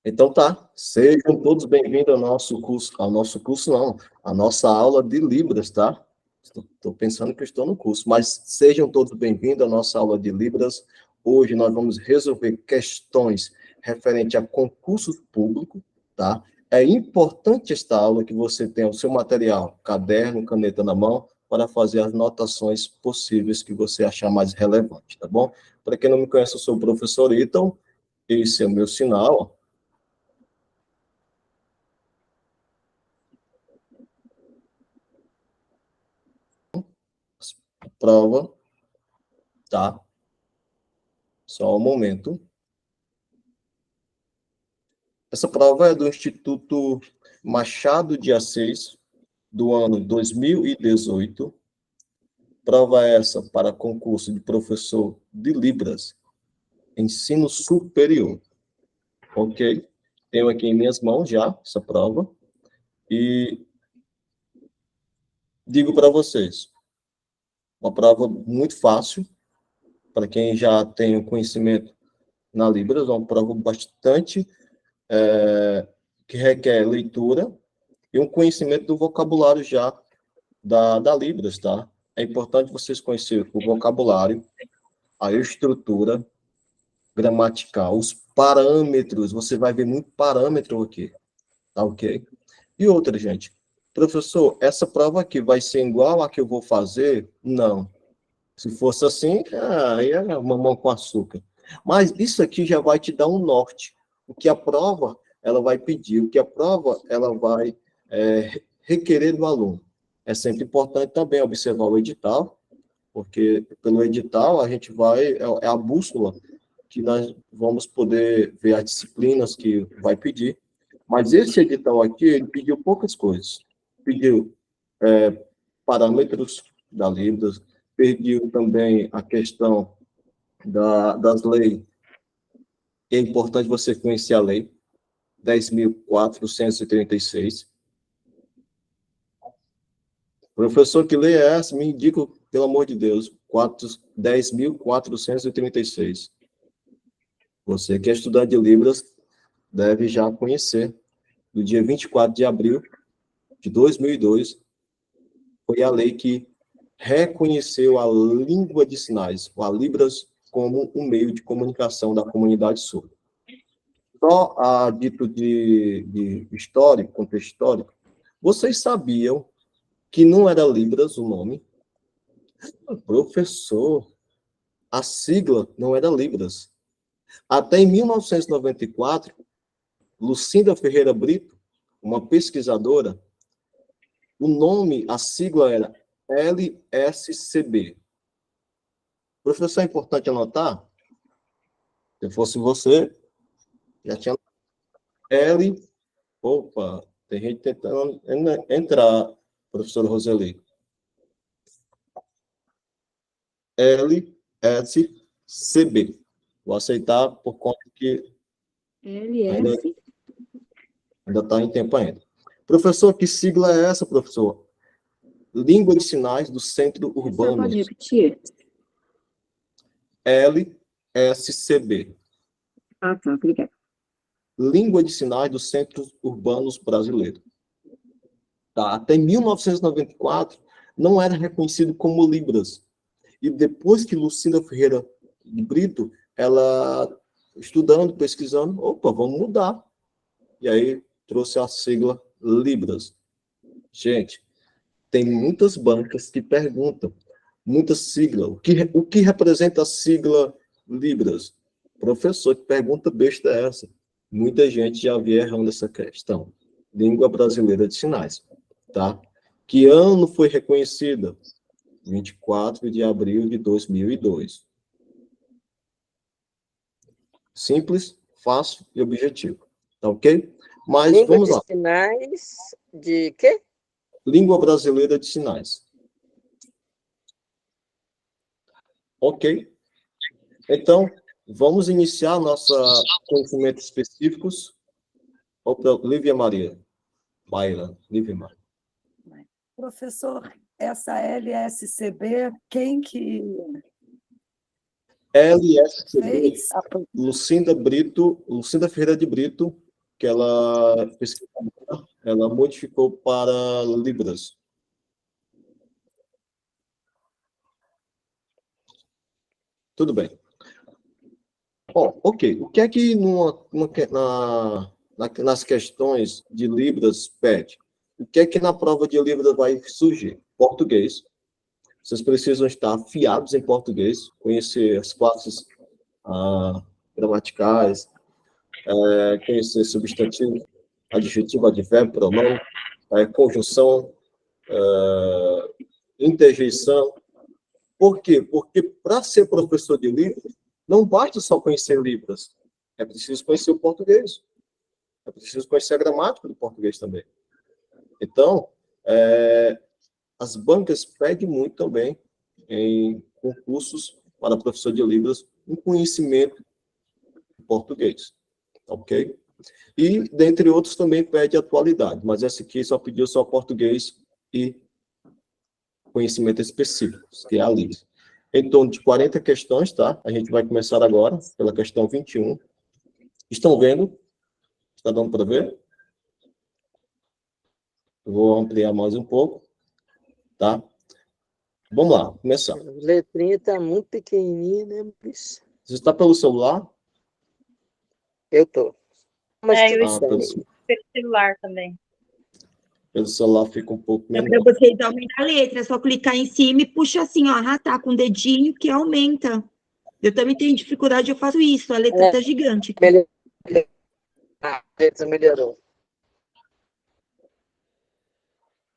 Então tá, sejam todos bem-vindos ao nosso curso não, à nossa aula de Libras, tá? Estou pensando que estou no curso, mas sejam todos bem-vindos à nossa aula de Libras. Hoje nós vamos resolver questões referentes a concursos públicos, tá? É importante esta aula que você tenha o seu material, caderno, caneta na mão, para fazer as anotações possíveis que você achar mais relevante, tá bom? Para quem não me conhece, eu sou o professor Ítalo, esse é o meu sinal, ó. Prova, tá? Só um momento. Essa prova é do Instituto Machado de Assis, do ano 2018. Prova essa para concurso de professor de Libras, ensino superior. Ok? Tenho aqui em minhas mãos já essa prova. E digo para vocês, uma prova muito fácil, para quem já tem o conhecimento na Libras, uma prova bastante que requer leitura e um conhecimento do vocabulário já da Libras, tá? É importante vocês conhecerem o vocabulário, a estrutura gramatical, os parâmetros, você vai ver muito parâmetro aqui, tá ok? E outra, gente, professor, essa prova aqui vai ser igual a que eu vou fazer? Não. Se fosse assim, aí é mamão com açúcar. Mas isso aqui já vai te dar um norte. O que a prova, ela vai pedir, o que a prova, ela vai requerer do aluno. É sempre importante também observar o edital, porque pelo edital a gente vai, é a bússola que nós vamos poder ver as disciplinas que vai pedir. Mas esse edital aqui, ele pediu poucas coisas. Pediu parâmetros da Libras, pediu também a questão das leis. É importante você conhecer a lei 10.436. Professor, que lei é essa? Me indica, pelo amor de Deus, 10.436. Você que é estudante de Libras deve já conhecer. No dia 24 de abril de 2002, foi a lei que reconheceu a língua de sinais, a Libras, como um meio de comunicação da comunidade surda. Só a dito de histórico, contexto histórico, vocês sabiam que não era Libras o nome? Professor, a sigla não era Libras. Até em 1994, Lucinda Ferreira Brito, uma pesquisadora, o nome, a sigla era LSCB. Professor, é importante anotar? Se fosse você, já tinha L. Opa, tem gente tentando entrar, professor Roseli. LSCB. Vou aceitar por conta que ainda está em tempo ainda. Professor, que sigla é essa, professor? Língua de Sinais do Centro Urbano. Você pode repetir? LSCB. Ah, tá, obrigada. Língua de Sinais dos Centros Urbanos Brasileiros. Tá? Até 1994, não era reconhecido como Libras. E depois que Lucinda Ferreira de Brito, ela estudando, pesquisando, opa, vamos mudar. E aí trouxe a sigla Libras. Gente, tem muitas bancas que perguntam, muita sigla, o que representa a sigla Libras? Professor, que pergunta besta é essa? Muita gente já havia errando essa questão. Língua Brasileira de Sinais, tá? Que ano foi reconhecida? 24 de abril de 2002. Simples, fácil e objetivo, tá ok? Mas Língua vamos de lá. sinais de quê? Língua Brasileira de Sinais. Ok? Então, vamos iniciar nossos conhecimentos específicos. Opa, Lívia Maria. Maíra, Lívia Maria. Professor, essa LSCB, quem que... LSCB, Ah, Lucinda Ferreira de Brito, que ela modificou para Libras. Tudo bem. Bom, ok. O que é que nas questões de Libras pede? O que é que na prova de Libras vai surgir? Português. Vocês precisam estar afiados em português, conhecer as classes gramaticais, conhecer substantivo, adjetivo, advérbio, pronome, conjunção, interjeição. Por quê? Porque para ser professor de Libras, não basta só conhecer Libras, é preciso conhecer o português, é preciso conhecer a gramática do português também. Então, as bancas pedem muito também em concursos para professor de Libras um conhecimento em português, ok? E, dentre outros, também pede atualidade, mas esse aqui só pediu só português e conhecimento específico, que é a Libras. Em torno de 40 questões, tá? A gente vai começar agora pela questão 21. Estão vendo? Está dando para ver? Eu vou ampliar mais um pouco, tá? Vamos lá, começar. A letrinha tá muito pequenininha, né, bicho? Você está pelo celular? Eu tô. Mas pelo celular também. Pelo celular fica um pouco É menor. para vocês aumentar a letra, é só clicar em cima e puxa assim, ó, arrastar com o dedinho que aumenta. Eu também tenho dificuldade, eu faço isso, a letra tá gigante. Melhorou. A letra melhorou.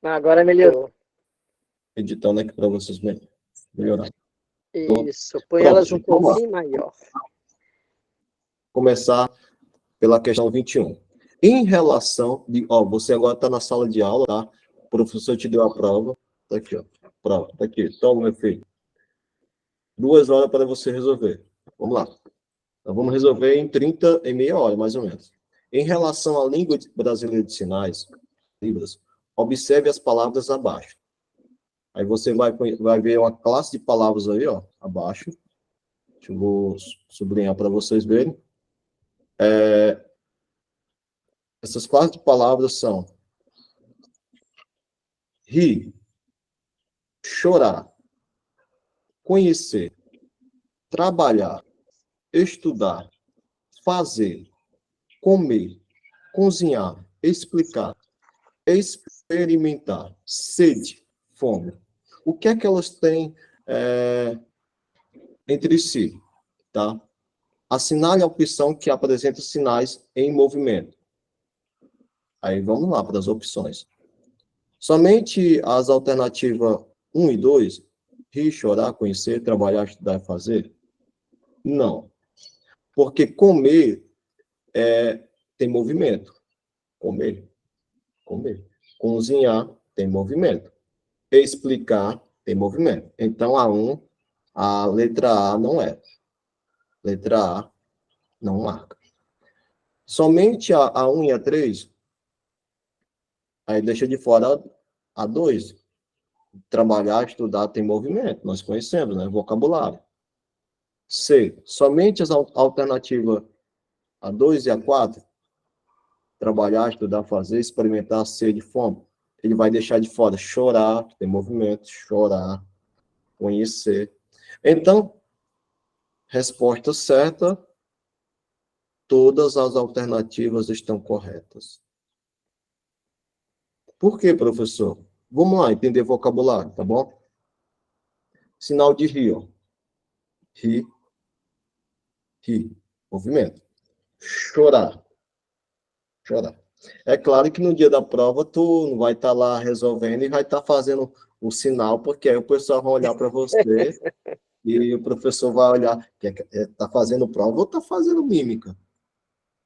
Agora melhorou. Editando aqui para vocês melhorar. Isso, põe elas um pouquinho maior. Começar pela questão 21. Em relação você agora está na sala de aula, tá? O professor te deu a prova. Tá aqui, ó. Prova, tá aqui. Toma, meu filho. 2 horas para você resolver. Vamos lá. Então, vamos resolver em meia hora, mais ou menos. Em relação à língua brasileira de sinais, Libras, observe as palavras abaixo. Aí você vai ver uma classe de palavras aí, ó, abaixo. Eu vou sublinhar para vocês verem. Essas classes de palavras são rir, chorar, conhecer, trabalhar, estudar, fazer, comer, cozinhar, explicar, experimentar, sede, fome. O que é que elas têm entre si? Tá? Assinale a opção que apresenta sinais em movimento. Aí vamos lá para as opções. Somente as alternativas 1 e 2, rir, chorar, conhecer, trabalhar, estudar e fazer? Não. Porque comer tem movimento. Comer. Cozinhar tem movimento. Explicar tem movimento. Então, a letra A não é. Letra A não marca. Somente a 1 e a 3, aí deixa de fora a 2. Trabalhar, estudar tem movimento. Nós conhecemos, né? Vocabulário. C. Somente as alternativas a 2 e a 4, trabalhar, estudar, fazer, experimentar, sede, fome. Ele vai deixar de fora chorar, tem movimento, chorar, conhecer. Então, resposta certa, todas as alternativas estão corretas. Por quê, professor? Vamos lá, entender vocabulário, tá bom? Sinal de rir, ó. Rir, movimento. Chorar. É claro que no dia da prova tu não vai estar lá resolvendo e vai estar fazendo o sinal, porque aí o pessoal vai olhar para você e o professor vai olhar, está fazendo prova ou está fazendo mímica?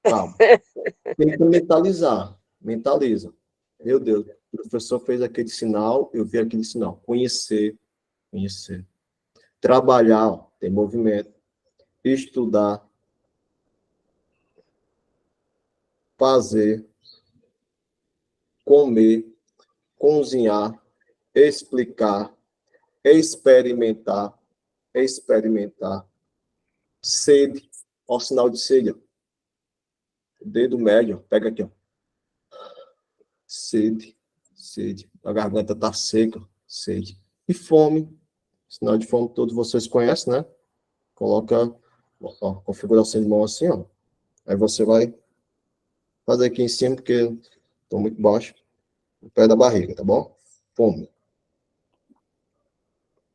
Calma. Tem que mentalizar. Mentaliza. Meu Deus, o professor fez aquele sinal, eu vi aquele sinal. Conhecer. Trabalhar, ó, tem movimento. Estudar. Fazer. Comer. Cozinhar. Explicar. Experimentar. Sede. Ó, o sinal de sede. Ó. O dedo médio, ó. Pega aqui, ó. Sede, sede. A garganta tá seca, sede. E fome. Sinal de fome todos vocês conhecem, né? Coloca, ó, configuração de mão assim, ó. Aí você vai fazer aqui em cima, porque estou muito baixo, no pé da barriga, tá bom? Fome.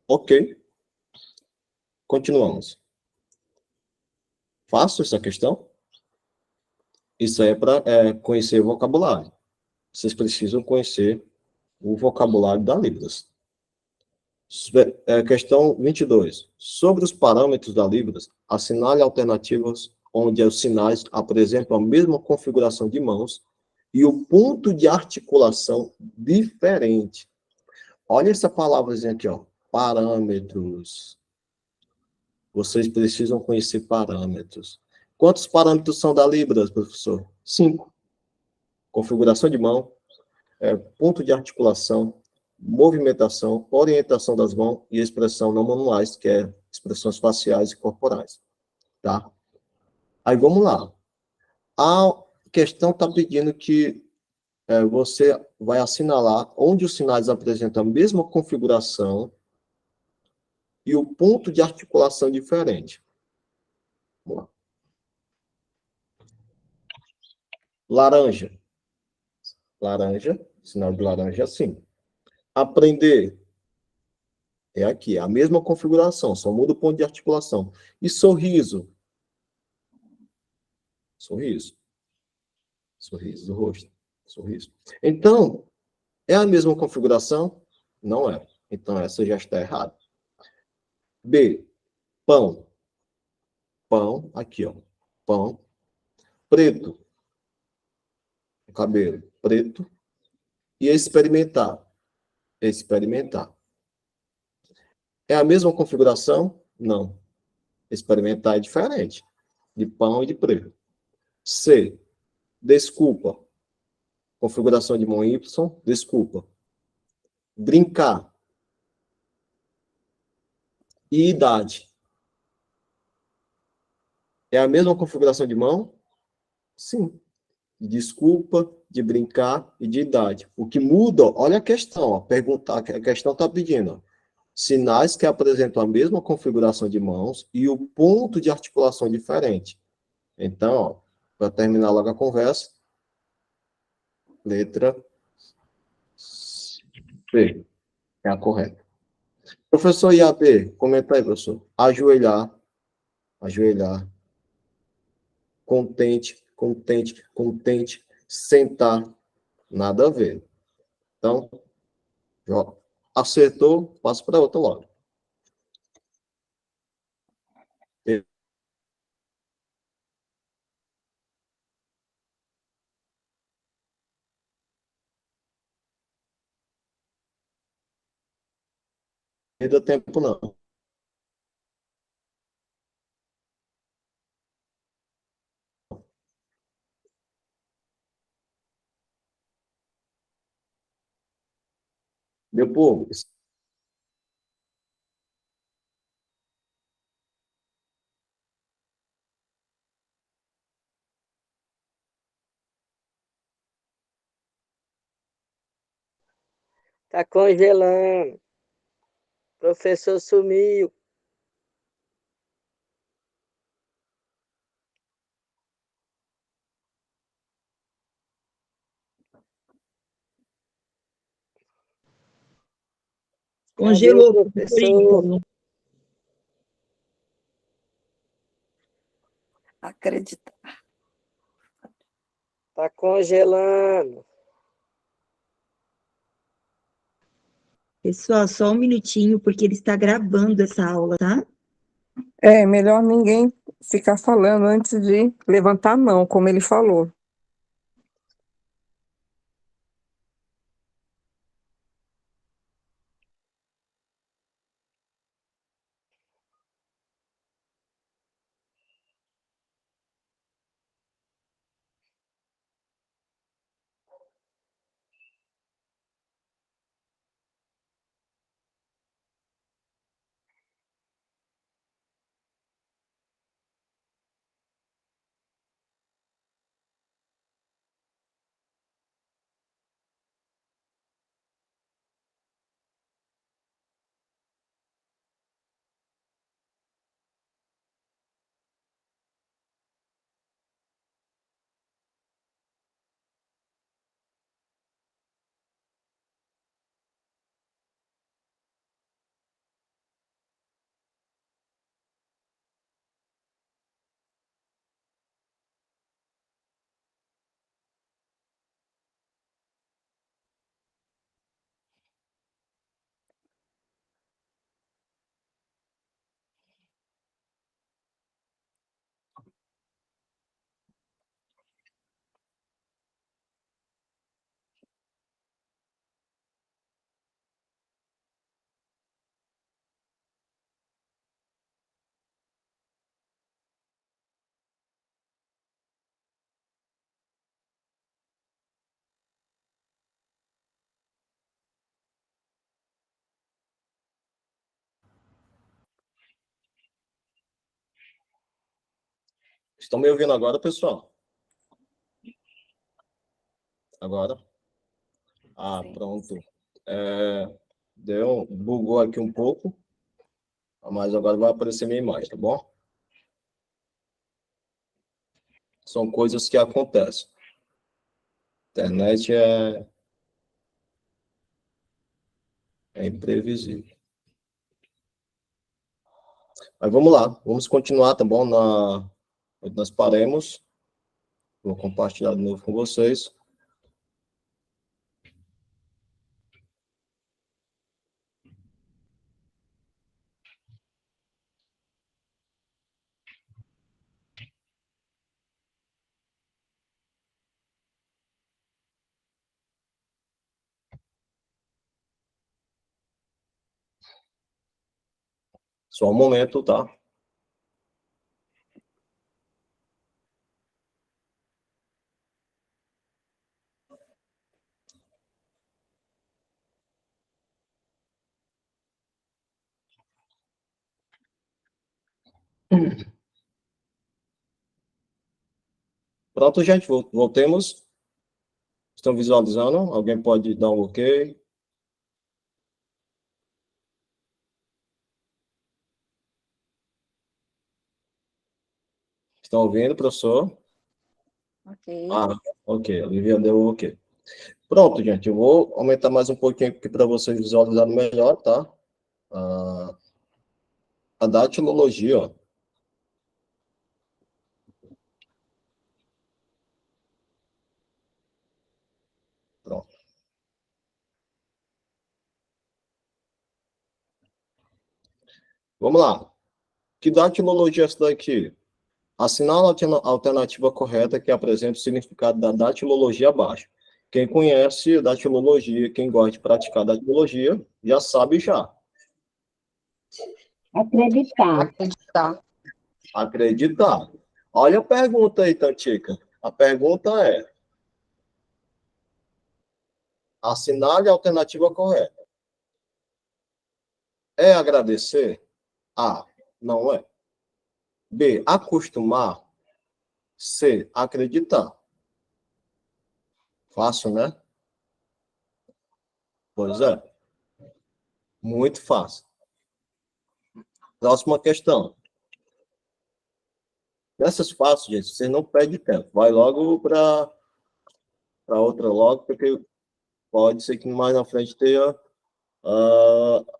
Ok. Continuamos. Fácil essa questão? Isso aí é para conhecer o vocabulário. Vocês precisam conhecer o vocabulário da Libras. Questão 22. Sobre os parâmetros da Libras, assinale alternativas onde os sinais apresentam a mesma configuração de mãos e o ponto de articulação diferente. Olha essa palavrazinha aqui, ó. Parâmetros. Vocês precisam conhecer parâmetros. Quantos parâmetros são da Libras, professor? 5. Configuração de mão, ponto de articulação, movimentação, orientação das mãos e expressão não manuais, que é expressões faciais e corporais. Tá? Aí vamos lá. A questão está pedindo que você vai assinalar onde os sinais apresentam a mesma configuração e o ponto de articulação diferente. Vamos lá. Laranja. Laranja, sinal de laranja assim. Aprender. É aqui, a mesma configuração, só muda o ponto de articulação. E sorriso. Sorriso. Sorriso do rosto. Sorriso. Então, é a mesma configuração? Não é. Então, essa já está errada. B. Pão. Pão, aqui, ó. Pão. Preto. O cabelo. Preto. E experimentar. Experimentar. É a mesma configuração? Não. Experimentar é diferente. De pão e de preto. C. Desculpa. Configuração de mão Y. Desculpa. Brincar. E idade. É a mesma configuração de mão? Sim. De desculpa, de brincar e de idade. O que muda, olha a questão, ó, perguntar, a questão está pedindo. Ó, sinais que apresentam a mesma configuração de mãos e o ponto de articulação diferente. Então, para terminar logo a conversa, letra C é a correta. Professor IAB, comenta aí, professor. Ajoelhar, ajoelhar. Contente, contente, contente. Sentar, nada a ver. Então, ó, acertou, passa para outra logo. Perda tempo, não. Meu povo, Tá congelando. Professor sumiu. Cadê o Congelou, professor? Acredita. Tá congelando. Pessoal, só um minutinho, porque ele está gravando essa aula, tá? É melhor ninguém ficar falando antes de levantar a mão, como ele falou. Estão me ouvindo agora, pessoal? Agora? Ah, pronto. Bugou aqui um pouco, mas agora vai aparecer minha imagem, tá bom? São coisas que acontecem. Internet é imprevisível. Mas vamos lá, vamos continuar, tá bom? Nós paremos. Vou compartilhar de novo com vocês. Só um momento, tá? Pronto, gente, voltemos. Estão visualizando? Alguém pode dar um ok? Estão ouvindo, professor? Ok. Ah, ok. A Lívia deu o ok. Pronto, gente. Eu vou aumentar mais um pouquinho aqui para vocês visualizarem melhor, tá? A datilologia, ó. Pronto. Vamos lá. Que datilologia é essa daqui? Assinala a alternativa correta que apresenta o significado da datilologia abaixo. Quem conhece datilologia, quem gosta de praticar datilologia, já sabe já. Acreditar. Acreditar. Acreditar. Olha a pergunta aí, Tantica. A pergunta é: assinale a alternativa correta. É agradecer? A. Não é. B. Acostumar. C. Acreditar. Fácil, né? Pois é. Muito fácil. Próxima questão. Nessas fáceis, gente, vocês não perdem tempo. Vai logo para outra logo, porque pode ser que mais na frente tenha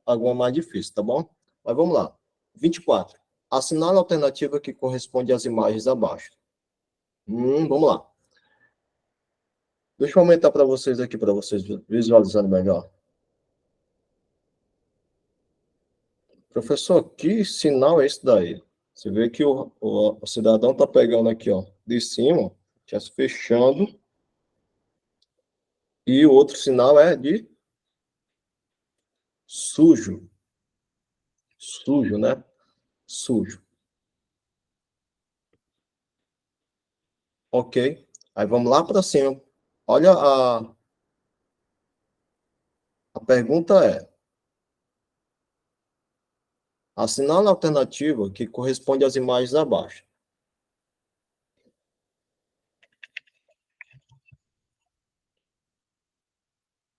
alguma mais difícil, tá bom? Mas vamos lá. 24. Assinale a alternativa que corresponde às imagens abaixo. Vamos lá. Deixa eu aumentar para vocês aqui, para vocês visualizarem melhor. Professor, que sinal é esse daí? Você vê que o cidadão está pegando aqui, ó, de cima, já se fechando. E o outro sinal é de sujo. Sujo, né? Sujo. Ok. Aí vamos lá para cima. Olha a pergunta é: assinale a alternativa que corresponde às imagens abaixo.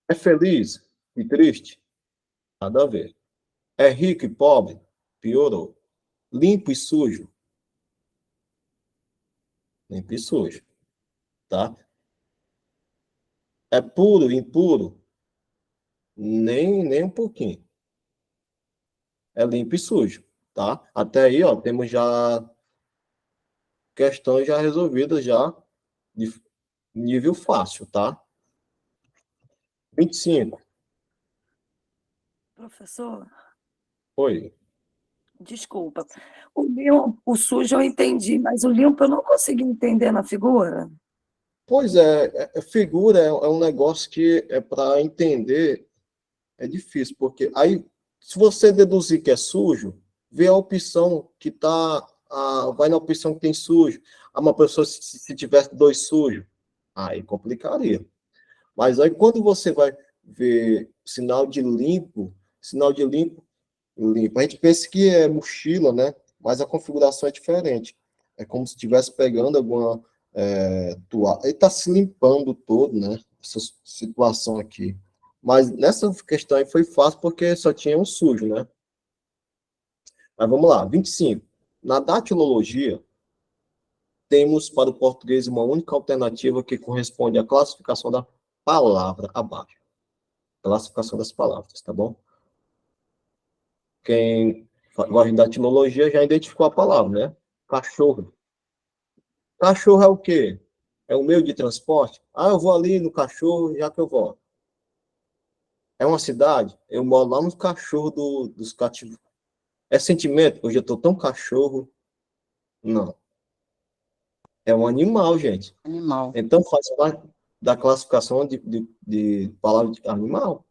É feliz e triste? Nada a ver. É rico e pobre? Piorou. Limpo e sujo? Limpo e sujo. Tá? É puro e impuro? Nem um pouquinho. É limpo e sujo. Tá? Até aí, ó, temos já questões já resolvidas já de nível fácil, tá? 25. Professor, Oi. desculpa. O sujo eu entendi, mas o limpo eu não consegui entender na figura. Pois é, figura é um negócio que é para entender, é difícil, porque aí, se você deduzir que é sujo, vê a opção que tá, vai na opção que tem sujo. Uma pessoa, se tivesse dois sujos, aí complicaria. Mas aí, quando você vai ver sinal de limpo, a gente pensa que é mochila, né? Mas a configuração é diferente. É como se estivesse pegando alguma toalha. Ele está se limpando todo, né? Essa situação aqui. Mas nessa questão aí foi fácil porque só tinha um sujo, né? Mas vamos lá, 25. Na datilologia, temos para o português uma única alternativa que corresponde à classificação da palavra abaixo. Classificação das palavras, tá bom? Quem gosta de datilologia já identificou a palavra, né? Cachorro. Cachorro é o quê? É um meio de transporte? Ah, eu vou ali no cachorro, já que eu volto. É uma cidade? Eu moro lá no cachorro dos cativos. É sentimento? Hoje eu tô tão cachorro. Não. É um animal, gente. Animal. Então faz parte da classificação de palavra de animal.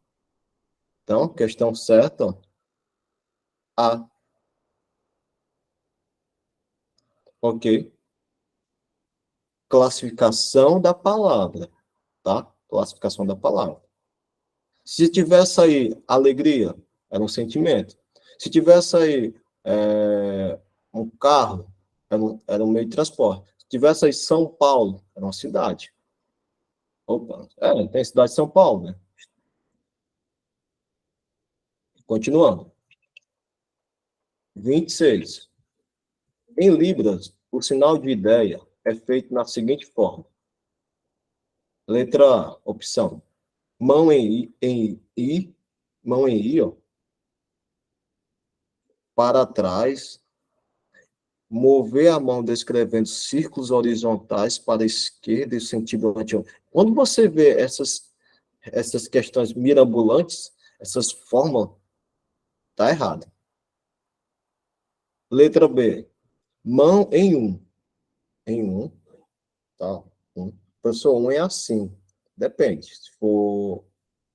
Então, questão certa, ó. A. Ok. Classificação da palavra, tá? Classificação da palavra. Se tivesse aí alegria, era um sentimento. Se tivesse aí um carro, era um meio de transporte. Se tivesse aí São Paulo, era uma cidade. Opa, tem a cidade de São Paulo, né? Continuando. 26. Em Libras, o sinal de ideia é feito na seguinte forma. Letra A, opção. Mão em I, mão em I, ó, para trás, mover a mão descrevendo círculos horizontais para a esquerda e sentido anti. Quando você vê essas questões mirabolantes, essas formas, tá errado. Letra B, mão em um. Em um, tá? Professor, um é assim. Depende. Se for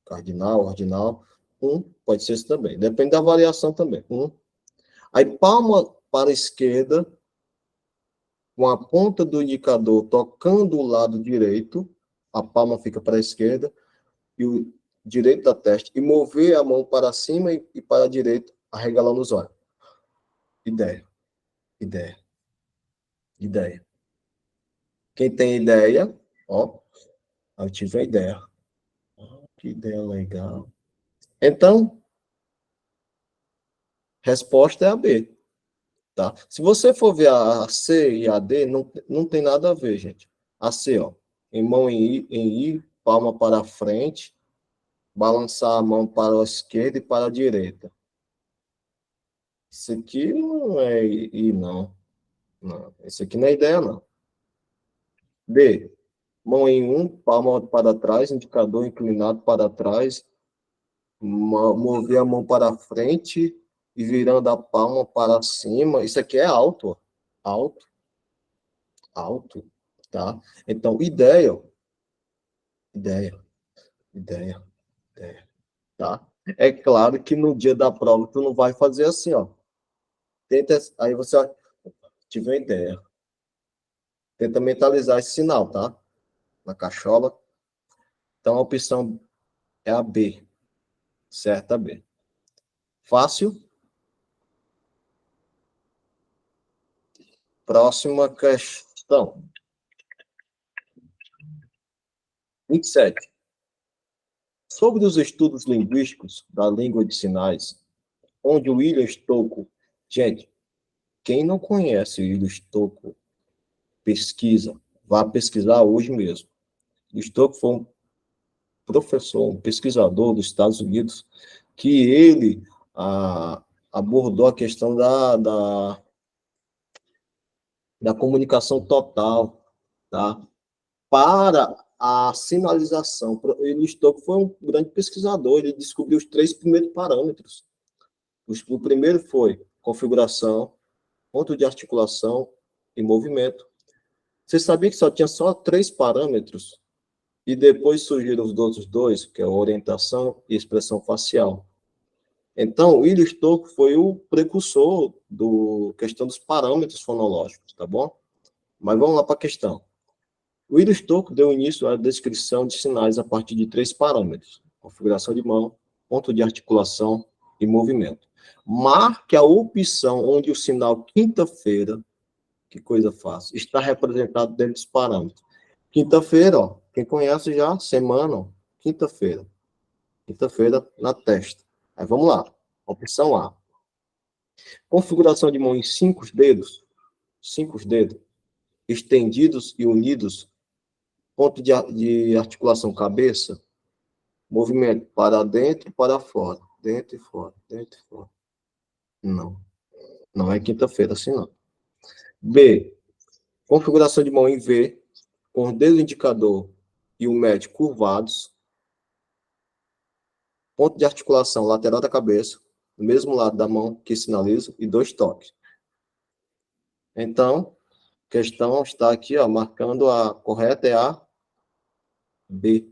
cardinal, ordinal, pode ser isso também. Depende da variação também. Aí, palma para a esquerda, com a ponta do indicador tocando o lado direito, a palma fica para a esquerda, e o direito da testa, e mover a mão para cima e para a direita, arregalando os olhos. Ideia. Quem tem ideia, ó, eu tive a ideia. Que ideia legal. Então, resposta é a B. Tá? Se você for ver a C e a D, não tem nada a ver, gente. A C, ó, em mão em I, palma para frente, balançar a mão para a esquerda e para a direita. Isso aqui não é I, não. Não, isso aqui não é ideia, não. D, mão em palma para trás, indicador inclinado para trás, mover a mão para frente e virando a palma para cima. Isso aqui é alto, ó. Alto, tá? Então, ideia, tá? É claro que no dia da prova tu não vai fazer assim, ó. Aí você tive uma ideia. Tenta mentalizar esse sinal, tá? Na cachola. Então, a opção é a B. Certo, a B. Fácil? Próxima questão. 27. Sobre os estudos linguísticos da língua de sinais, onde o William Stocco... Gente, quem não conhece o William Stocco, pesquisa. Vá pesquisar hoje mesmo. O Stocco foi um professor, um pesquisador dos Estados Unidos, que ele abordou a questão da comunicação total, tá? Para a sinalização. Ele Stocco foi um grande pesquisador, ele descobriu os 3 primeiros parâmetros. O primeiro foi configuração, ponto de articulação e movimento. Você sabia que só tinha 3 parâmetros? E depois surgiram os outros 2, que é a orientação e expressão facial. Então, o William Stocco foi o precursor da questão dos parâmetros fonológicos, tá bom? Mas vamos lá para a questão. O William Stocco deu início à descrição de sinais a partir de 3 parâmetros: configuração de mão, ponto de articulação e movimento. Marque a opção onde o sinal quinta-feira Que coisa fácil. Está representado dentro dos parâmetros. Quinta-feira, ó. Quem conhece já, semana, ó. Quinta-feira. Quinta-feira na testa. Aí vamos lá. Opção A. Configuração de mão em 5 dedos. 5 dedos. Estendidos e unidos. Ponto de articulação cabeça. Movimento para dentro e para fora. Dentro e fora. Dentro e fora. Não. Não é quinta-feira assim, não. B. Configuração de mão em V, com o dedo indicador e o médio curvados. Ponto de articulação lateral da cabeça, no mesmo lado da mão que sinaliza, e 2 toques. Então, a questão está aqui, ó, marcando a correta é a B.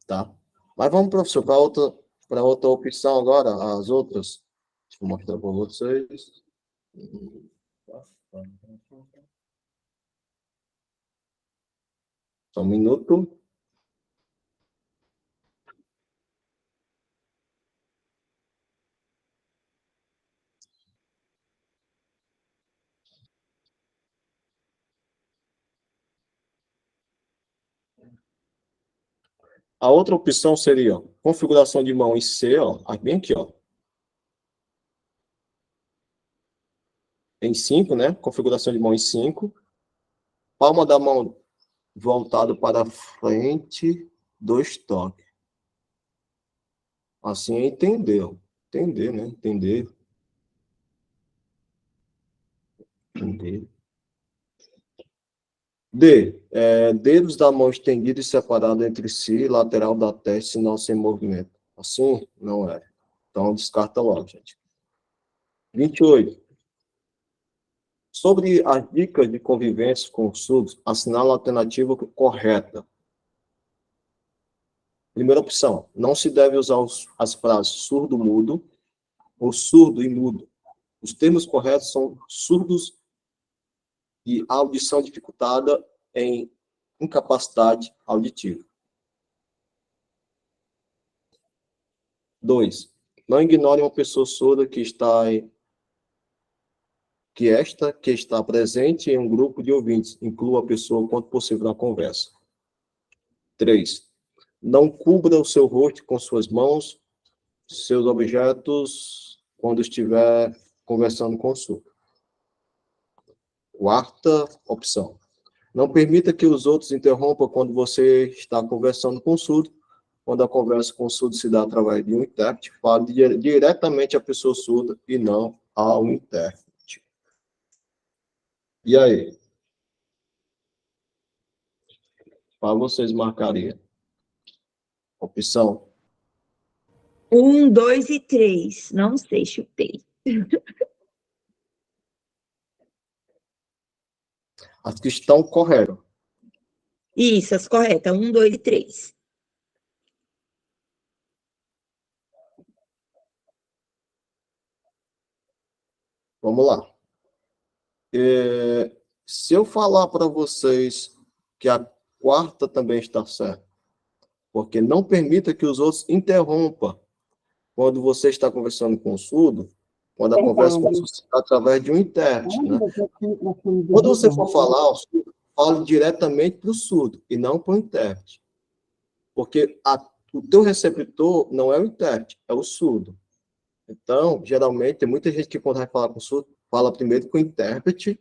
Tá? Mas vamos, professor, para outra opção agora, as outras. Deixa eu mostrar para vocês. Só um minuto. A outra opção seria, ó, configuração de mão em C, ó, bem aqui, ó. Em 5, né? Configuração de mão em 5. Palma da mão voltado para frente, 2 toques. Assim, entendeu. Entender, né? Entender. D. Dedos da mão estendidos e separados entre si, lateral da testa, sinal sem movimento. Assim, não é. Então, descarta logo, gente. 28. Sobre as dicas de convivência com surdos, assinala a alternativa correta. Primeira opção, não se deve usar as frases surdo-mudo ou surdo e mudo. Os termos corretos são surdos e audição dificultada em incapacidade auditiva. 2. Não ignore uma pessoa surda que está presente em um grupo de ouvintes. Inclua a pessoa quanto possível na conversa. 3. Não cubra o seu rosto com suas mãos, seus objetos, quando estiver conversando com o surdo. Quarta opção. Não permita que os outros interrompam quando você está conversando com o surdo. Quando a conversa com o surdo se dá através de um intérprete, fale diretamente à pessoa surda e não ao intérprete. E aí? Para vocês marcarem. Opção. 1, 2 e 3. Não sei, chutei. As que estão corretas. Isso, as corretas. 1, 2 e 3. Vamos lá. Se eu falar para vocês que a quarta também está certa, porque não permita que os outros interrompam quando você está conversando com o surdo, quando a conversa com o surdo está através de um intérprete, né? Quando você for falar, o surdo, fale diretamente para o surdo e não para o intérprete. Porque o teu receptor não é o intérprete, é o surdo. Então, geralmente, tem muita gente que quando vai falar com o surdo, fala primeiro com o intérprete,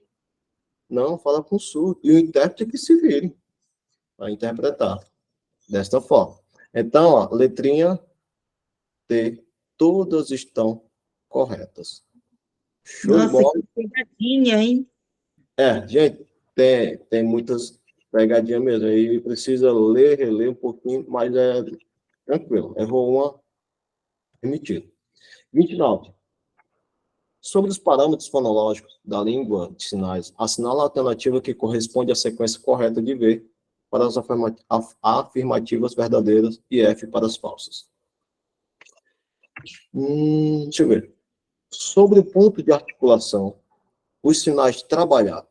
não fala com o surdo. E o intérprete que se vire para interpretar desta forma. Então, ó, letrinha T, todas estão corretas. Show de Nossa, bola. que pegadinha, hein? Gente, tem muitas pegadinhas mesmo. Aí precisa ler, reler um pouquinho, mas é tranquilo. Errou uma, remitido. 29. Sobre os parâmetros fonológicos da língua de sinais, assinala a alternativa que corresponde à sequência correta de V para as afirmativas verdadeiras e F para as falsas. Deixa eu ver. Sobre o ponto de articulação, os sinais trabalhar,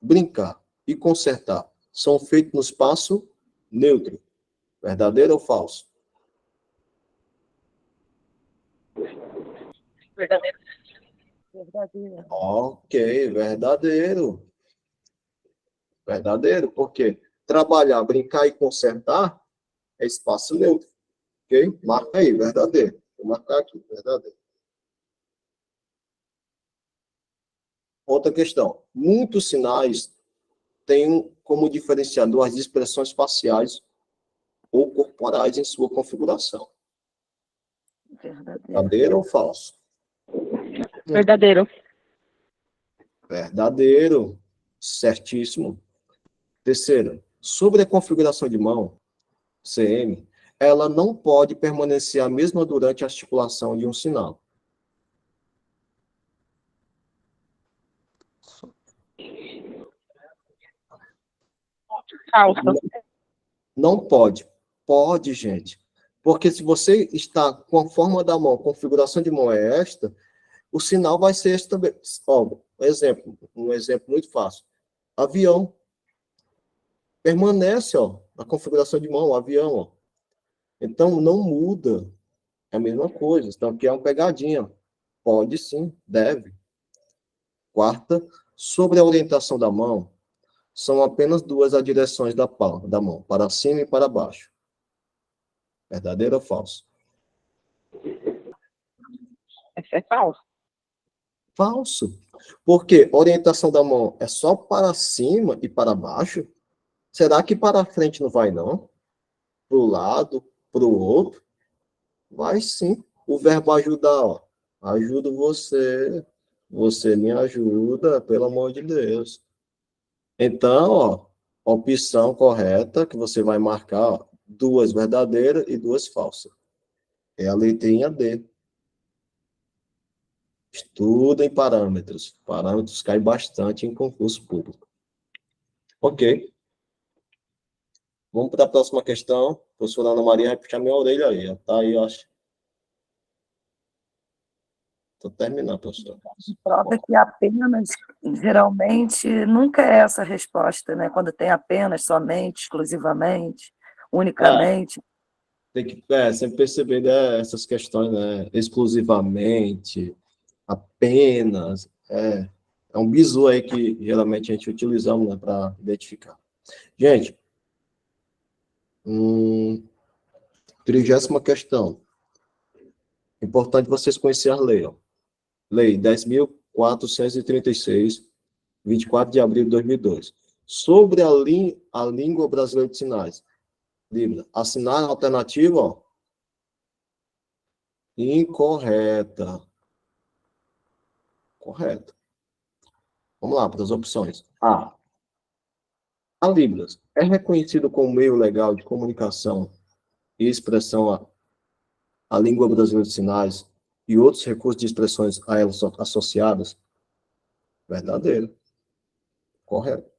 brincar e consertar são feitos no espaço neutro. Verdadeiro ou falso? Verdadeiro. Verdadeiro. Ok, verdadeiro. Verdadeiro, porque trabalhar, brincar e consertar é espaço neutro. Ok? Marca aí, verdadeiro. Vou marcar aqui, verdadeiro. Outra questão. Muitos sinais têm como diferenciador as expressões faciais ou corporais em sua configuração. Verdadeiro. Verdadeiro ou falso? Verdadeiro. Verdadeiro. Certíssimo. Terceiro, sobre a configuração de mão, CM, ela não pode permanecer a mesma durante a articulação de um sinal. Falso. Não pode. Pode, gente. Porque se você está com a forma da mão, a configuração de mão é esta, o sinal vai ser este também. Ó, um exemplo muito fácil. Avião. Permanece, ó, a configuração de mão, avião, ó. Então, não muda. É a mesma coisa. Então, aqui é uma pegadinha. Pode sim, deve. Quarta, sobre a orientação da mão, são apenas duas as direções da mão, para cima e para baixo. Verdadeiro ou falso? Esse é falso. Falso. Porque orientação da mão é só para cima e para baixo? Será que para frente não vai, não? Para o lado, para o outro? Vai sim. O verbo ajudar, ó. Ajudo você. Você me ajuda, pelo amor de Deus. Então, ó, opção correta que você vai marcar, ó, duas verdadeiras e duas falsas. É a letrinha D. Estuda em parâmetros. Parâmetros caem bastante em concurso público. Ok. Vamos para a próxima questão. A professora Ana Maria vai puxar minha orelha aí. Ela tá aí, eu acho. Estou terminando, professor. Prova que apenas, geralmente, nunca é essa a resposta, né? Quando tem apenas, somente, exclusivamente, unicamente. Tem que sempre perceber, né, essas questões, né? Exclusivamente, apenas. É um bizu aí que geralmente a gente utilizamos, né, para identificar. Gente, 30ª questão. Importante vocês conhecerem a lei, ó. Lei 10.436, 24 de abril de 2002. Sobre a língua brasileira de sinais. Libra. Assinar a alternativa, ó. Incorreta. Correto. Vamos lá para as opções. A. A Libras é reconhecido como meio legal de comunicação e expressão à língua brasileira de sinais e outros recursos de expressões a elas associadas? Verdadeiro. Correto.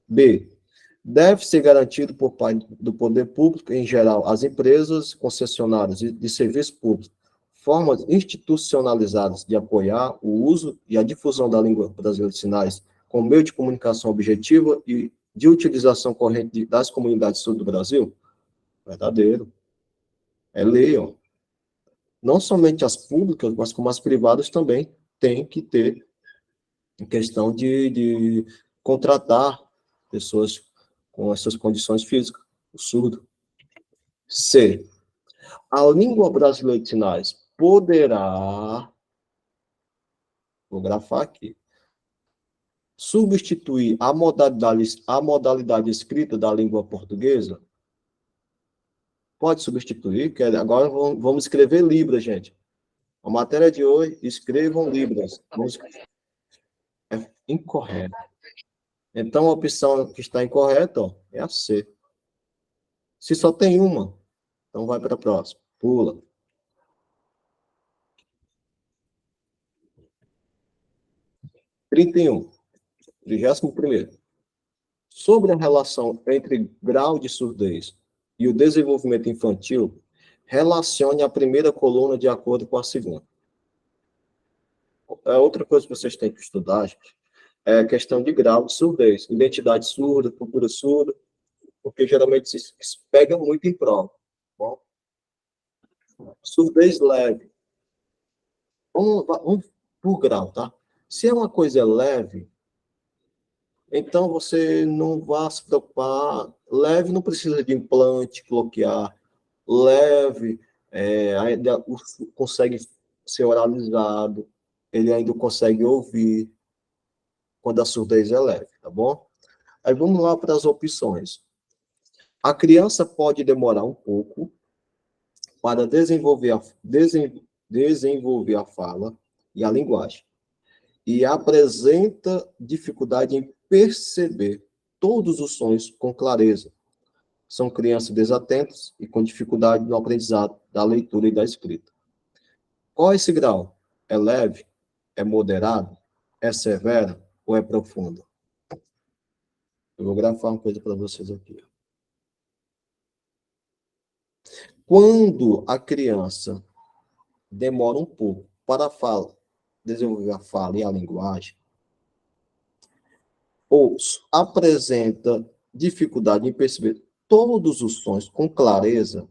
B. Deve ser garantido por parte do poder público, em geral, às empresas concessionárias de serviço público, formas institucionalizadas de apoiar o uso e a difusão da língua brasileira de sinais como meio de comunicação objetiva e de utilização corrente das comunidades sul do Brasil? Verdadeiro. É lei, ó. Não somente as públicas, mas como as privadas também têm que ter em questão de contratar pessoas com essas condições físicas, o surdo. C. A língua brasileira de sinais poderá, vou grafar aqui, substituir a modalidade escrita da língua portuguesa? Pode substituir, que agora vamos escrever Libras, gente. A matéria de hoje, escrevam Libras. É incorreto. Então, a opção que está incorreta, ó, é a C. Se só tem uma, então vai para a próxima. Pula. 31. 31º. Sobre a relação entre grau de surdez e o desenvolvimento infantil, relacione a primeira coluna de acordo com a segunda. Outra coisa que vocês têm que estudar, gente, é a questão de grau de surdez, identidade surda, cultura surda, porque geralmente se pega muito em prova. Bom, surdez leve. Vamos por grau, tá? Se é uma coisa leve, então você não vai se preocupar. Leve não precisa de implante, bloquear. Leve, ainda consegue ser oralizado, ele ainda consegue ouvir quando a surdez é leve, tá bom? Aí vamos lá para as opções. A criança pode demorar um pouco para desenvolver a fala e a linguagem, e apresenta dificuldade em perceber todos os sons com clareza. São crianças desatentas e com dificuldade no aprendizado da leitura e da escrita. Qual é esse grau? É leve? É moderado? É severo? Ou é profundo? Eu vou grafar uma coisa para vocês aqui. Quando a criança demora um pouco para desenvolver a fala e a linguagem, ou apresenta dificuldade em perceber todos os sons com clareza,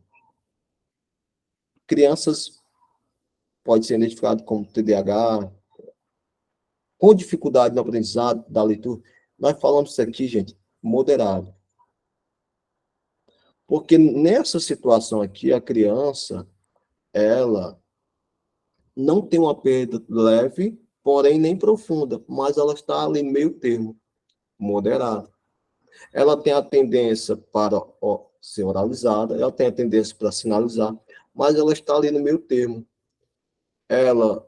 crianças podem ser identificadas como TDAH, com dificuldade no aprendizado da leitura. Nós falamos isso aqui, gente, moderado. Porque nessa situação aqui, a criança, ela não tem uma perda leve, porém nem profunda, mas ela está ali meio termo, moderada. Ela tem a tendência para ser oralizada, ela tem a tendência para sinalizar, mas ela está ali no meio termo. Ela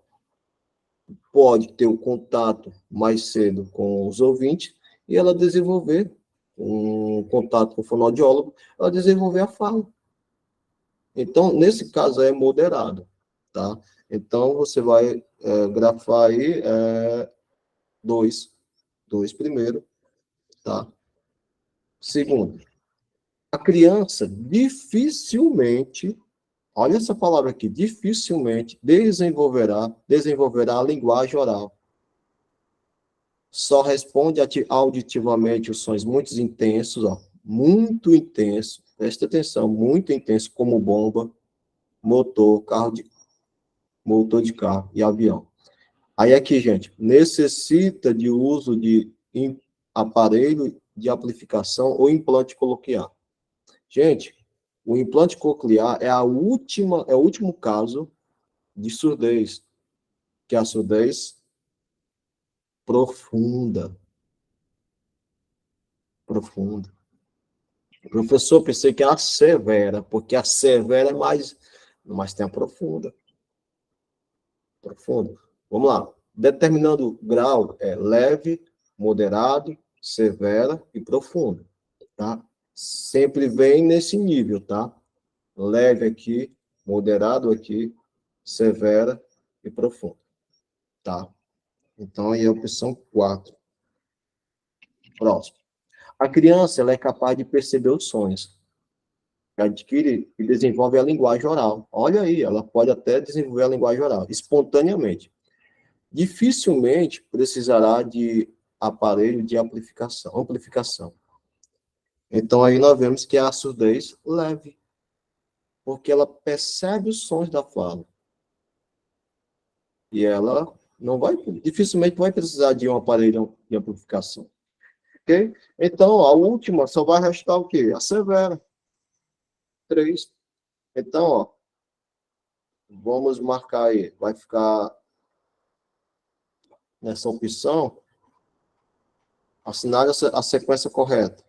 pode ter o contato mais cedo com os ouvintes e ela desenvolver um contato com o fonoaudiólogo, ela desenvolver a fala. Então, nesse caso, é moderado, tá? Então, você vai grafar aí dois primeiro, tá? Segundo, a criança dificilmente, olha essa palavra aqui, dificilmente desenvolverá a linguagem oral. Só responde auditivamente os sons muito intensos, muito intenso, presta atenção, muito intenso, como bomba, motor de carro e avião. Aí aqui, gente, necessita de uso de aparelho de amplificação ou implante coclear. Gente, o implante coclear é o último caso de surdez, que é a surdez profunda. Professor, pensei que era a severa, porque a severa é mais, mas tem a profunda. Vamos lá. Determinando o grau é leve, moderado, severa e profunda, tá? Sempre vem nesse nível, tá? Leve aqui, moderado aqui, severa e profunda, tá? Então, aí é a opção 4. Próximo. A criança, ela é capaz de perceber os sons. Adquire e desenvolve a linguagem oral. Olha aí, ela pode até desenvolver a linguagem oral, espontaneamente. Dificilmente precisará de aparelho de amplificação. Então, aí nós vemos que é a surdez leve, porque ela percebe os sons da fala. E ela dificilmente vai precisar de um aparelho de amplificação. Ok? Então, a última só vai restar o quê? A severa. 3. Então, vamos marcar aí. Vai ficar nessa opção, assinale a sequência correta.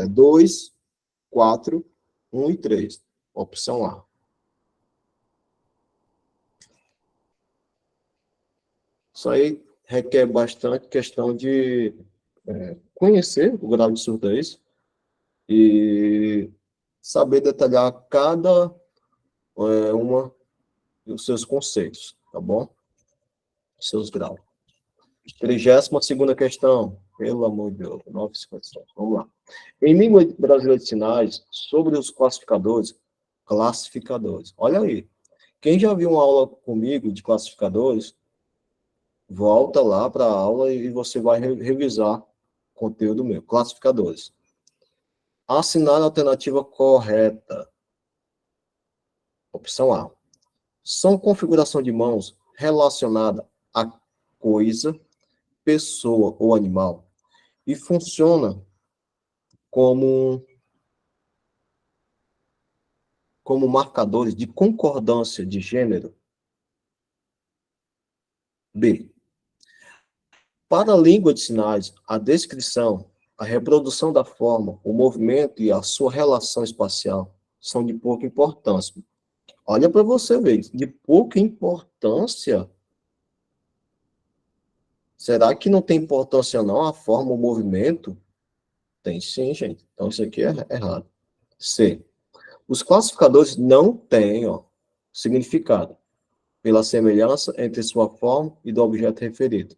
2, 4, 1 e 3. Opção A. Isso aí requer bastante questão de conhecer o grau de surdez e saber detalhar cada uma dos seus conceitos, tá bom? Seus graus. 32ª questão, pelo amor de Deus, 9,57. Vamos lá. Em língua brasileira de sinais, sobre os classificadores. Olha aí. Quem já viu uma aula comigo de classificadores, volta lá para a aula e você vai revisar o conteúdo meu. Classificadores. Assinar a alternativa correta. Opção A. São configuração de mãos relacionada a coisa, pessoa ou animal e funciona como marcadores de concordância de gênero. B. Para a língua de sinais, a descrição, a reprodução da forma, o movimento e a sua relação espacial são de pouca importância. Olha para você ver, de pouca importância. Será que não tem importância não a forma, o movimento? Tem sim, gente. Então isso aqui é errado. C. Os classificadores não têm significado pela semelhança entre sua forma e do objeto referido.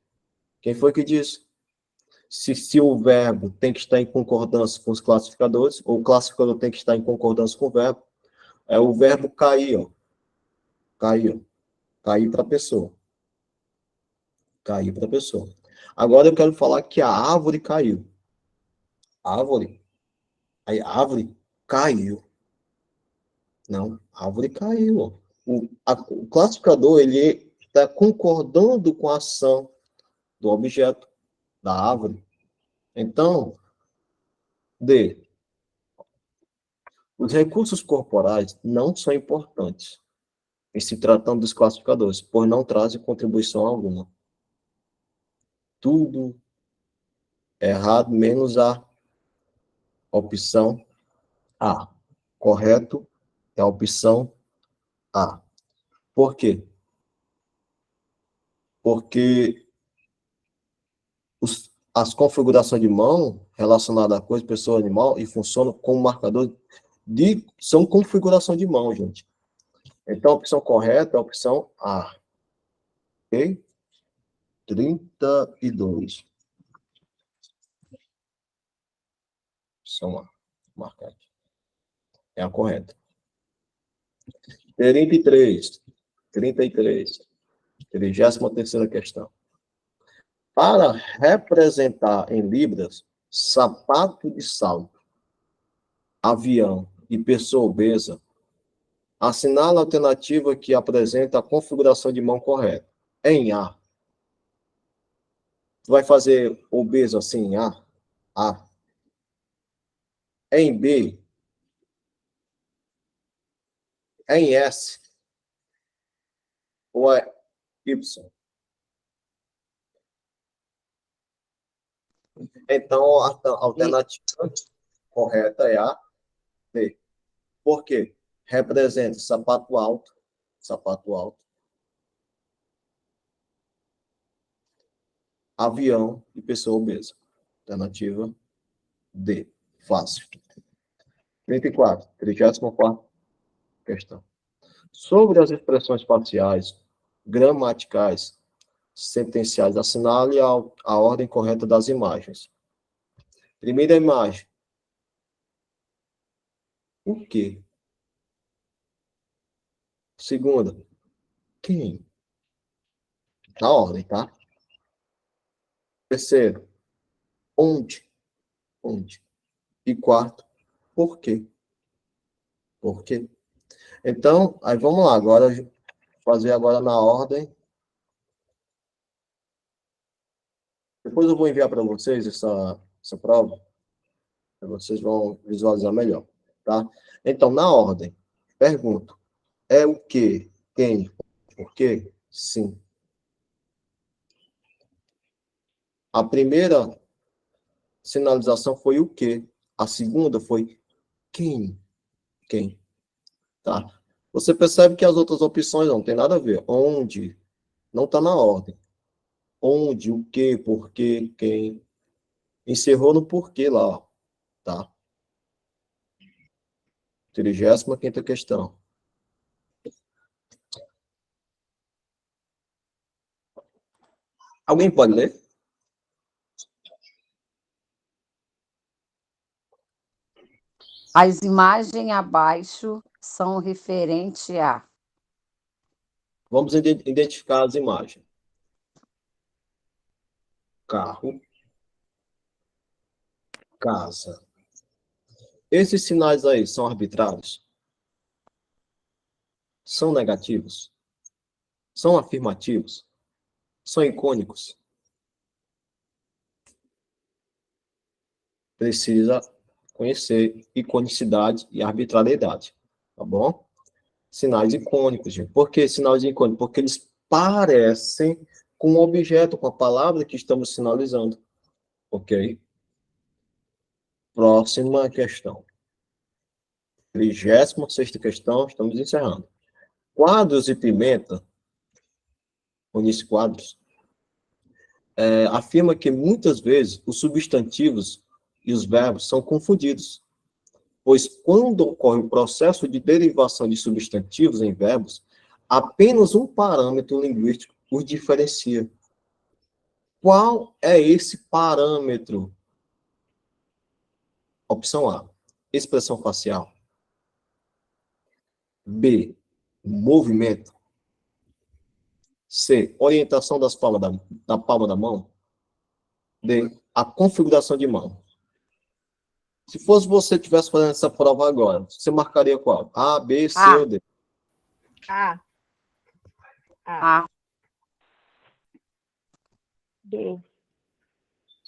Quem foi que disse? Se o verbo tem que estar em concordância com os classificadores, ou o classificador tem que estar em concordância com o verbo, é o verbo cair, cair, cair para a pessoa. Cair para a pessoa. Agora eu quero falar que a árvore caiu. Árvore. Aí, árvore caiu. Não, a árvore caiu. O classificador, ele está concordando com a ação do objeto, da árvore. Então, D. Os recursos corporais não são importantes em se tratando dos classificadores, pois não trazem contribuição alguma. Tudo errado, menos a opção A. Correto é a opção A. Por quê? Porque as configurações de mão relacionadas a coisa, pessoa, animal, e funcionam como marcador são configuração de mão, gente. Então, a opção correta é a opção A. Ok? 32. Opção A. Marcar aqui. É a correta. 33. 33ª questão. Para representar em libras sapato de salto, avião e pessoa obesa, assinala a alternativa que apresenta a configuração de mão correta. Em A. Tu vai fazer obeso assim em A? A. Em B. Em S. Ou é Y? Então, a alternativa correta é a D. Por quê? Representa sapato alto, avião e pessoa obesa. Alternativa D. Fácil. 34ª questão. Sobre as expressões parciais, gramaticais, sentenciais, assinale a ordem correta das imagens. Primeira imagem. O quê? Segunda. Quem? Na ordem, tá? Terceiro. Onde? Onde? E quarto. Por quê? Por quê? Então, aí vamos lá. Agora, fazer agora na ordem. Depois eu vou enviar para vocês essa prova. Vocês vão visualizar melhor, tá? Então, na ordem. Pergunto. É o quê? Quem? Por quê? Sim. A primeira sinalização foi o quê? A segunda foi quem? Quem? Tá? Você percebe que as outras opções não tem nada a ver. Onde? Não está na ordem. Onde, o quê, por quê, quem? Encerrou no porquê lá, ó, tá? 35ª questão. Alguém pode ler? As imagens abaixo são referentes a... Vamos identificar as imagens. Carro. Casa. Esses sinais aí são arbitrários? São negativos? São afirmativos? São icônicos? Precisa conhecer iconicidade e arbitrariedade, tá bom? Sinais icônicos, gente. Por que sinais icônicos? Porque eles parecem com o objeto, com a palavra que estamos sinalizando, ok? Próxima questão. 36ª questão, estamos encerrando. Quadros e Pimenta, Eunice Quadros, afirma que muitas vezes os substantivos e os verbos são confundidos, pois quando ocorre o processo de derivação de substantivos em verbos, apenas um parâmetro linguístico os diferencia. Qual é esse parâmetro? Opção A, expressão facial. B, movimento. C, orientação das palmas da palma da mão. D, a configuração de mão. Se fosse você que estivesse fazendo essa prova agora, você marcaria qual? A, B, C ou D? A. A. B.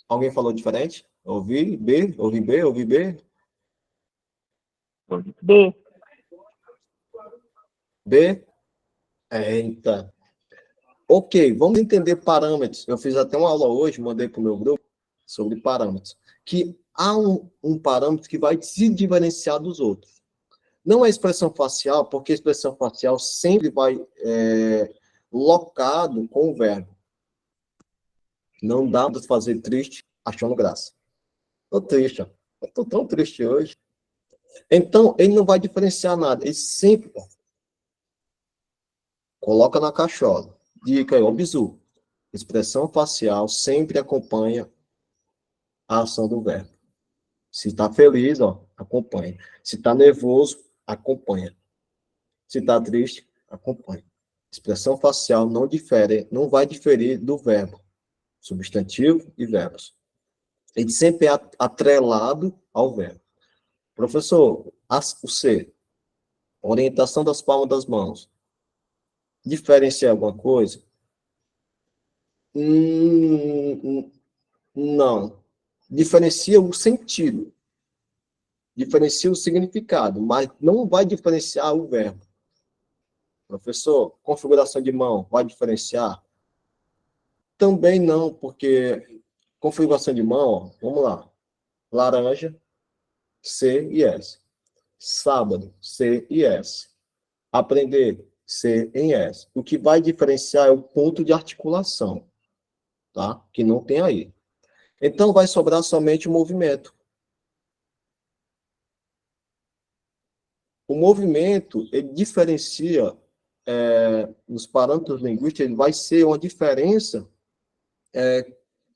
Alguém falou diferente? Ouvi B, ouvi B, ouvi B. B. B? Eita. Ok, vamos entender parâmetros. Eu fiz até uma aula hoje, mandei para o meu grupo, sobre parâmetros. Que há um parâmetro que vai se diferenciar dos outros. Não é expressão facial, porque a expressão facial sempre vai locado com o verbo. Não dá para fazer triste achando graça. Estou triste, ó. Estou tão triste hoje. Então, ele não vai diferenciar nada. Ele sempre coloca na cachola. Dica aí, ó, bizu. Expressão facial sempre acompanha a ação do verbo. Se está feliz, ó, acompanha. Se está nervoso, acompanha. Se está triste, acompanha. Expressão facial não vai diferir do verbo. Substantivo e verbos. Ele sempre é atrelado ao verbo. Professor, o C, orientação das palmas das mãos. Diferencia alguma coisa? Não. Diferencia o sentido. Diferencia o significado, mas não vai diferenciar o verbo. Professor, configuração de mão, vai diferenciar? Também não, porque configuração de mão, ó, vamos lá. Laranja, C e S. Sábado, C e S. Aprender, C em S. O que vai diferenciar é o ponto de articulação, tá? Que não tem aí. Então, vai sobrar somente o movimento. O movimento, ele diferencia, nos parâmetros linguísticos, ele vai ser uma diferença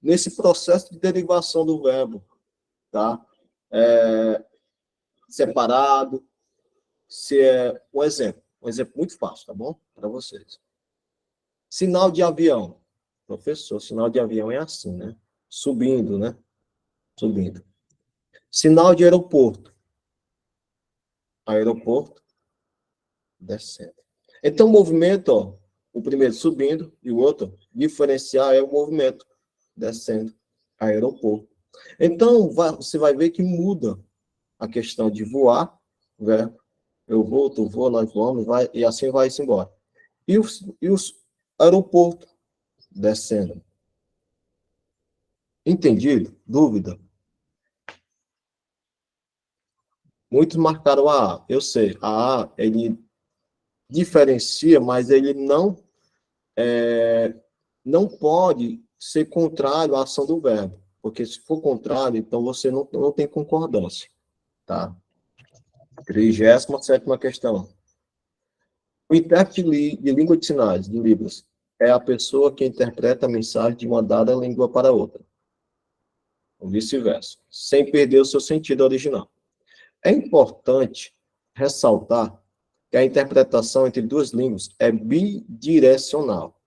nesse processo de derivação do verbo, tá? Separado, se é um exemplo muito fácil, tá bom? Para vocês. Sinal de avião. Professor, sinal de avião é assim, né? Subindo, né? Subindo. Sinal de aeroporto. Aeroporto, descendo. Então, o movimento, ó, o primeiro subindo e o outro, diferenciar é o movimento, descendo, aeroporto. Então, você vai ver que muda a questão de voar, verbo, eu vou, tu voa, nós vamos, vai, e assim vai-se embora. E os aeroportos, descendo. Entendido? Dúvida? Muitos marcaram a A. Eu sei, a A, ele diferencia, mas ele não pode ser contrário à ação do verbo. Porque se for contrário, então você não tem concordância. Tá? 37ª questão. O intérprete de língua de sinais, de Libras, é a pessoa que interpreta a mensagem de uma dada língua para outra. Ou vice-versa, sem perder o seu sentido original. É importante ressaltar que a interpretação entre duas línguas é bidirecional,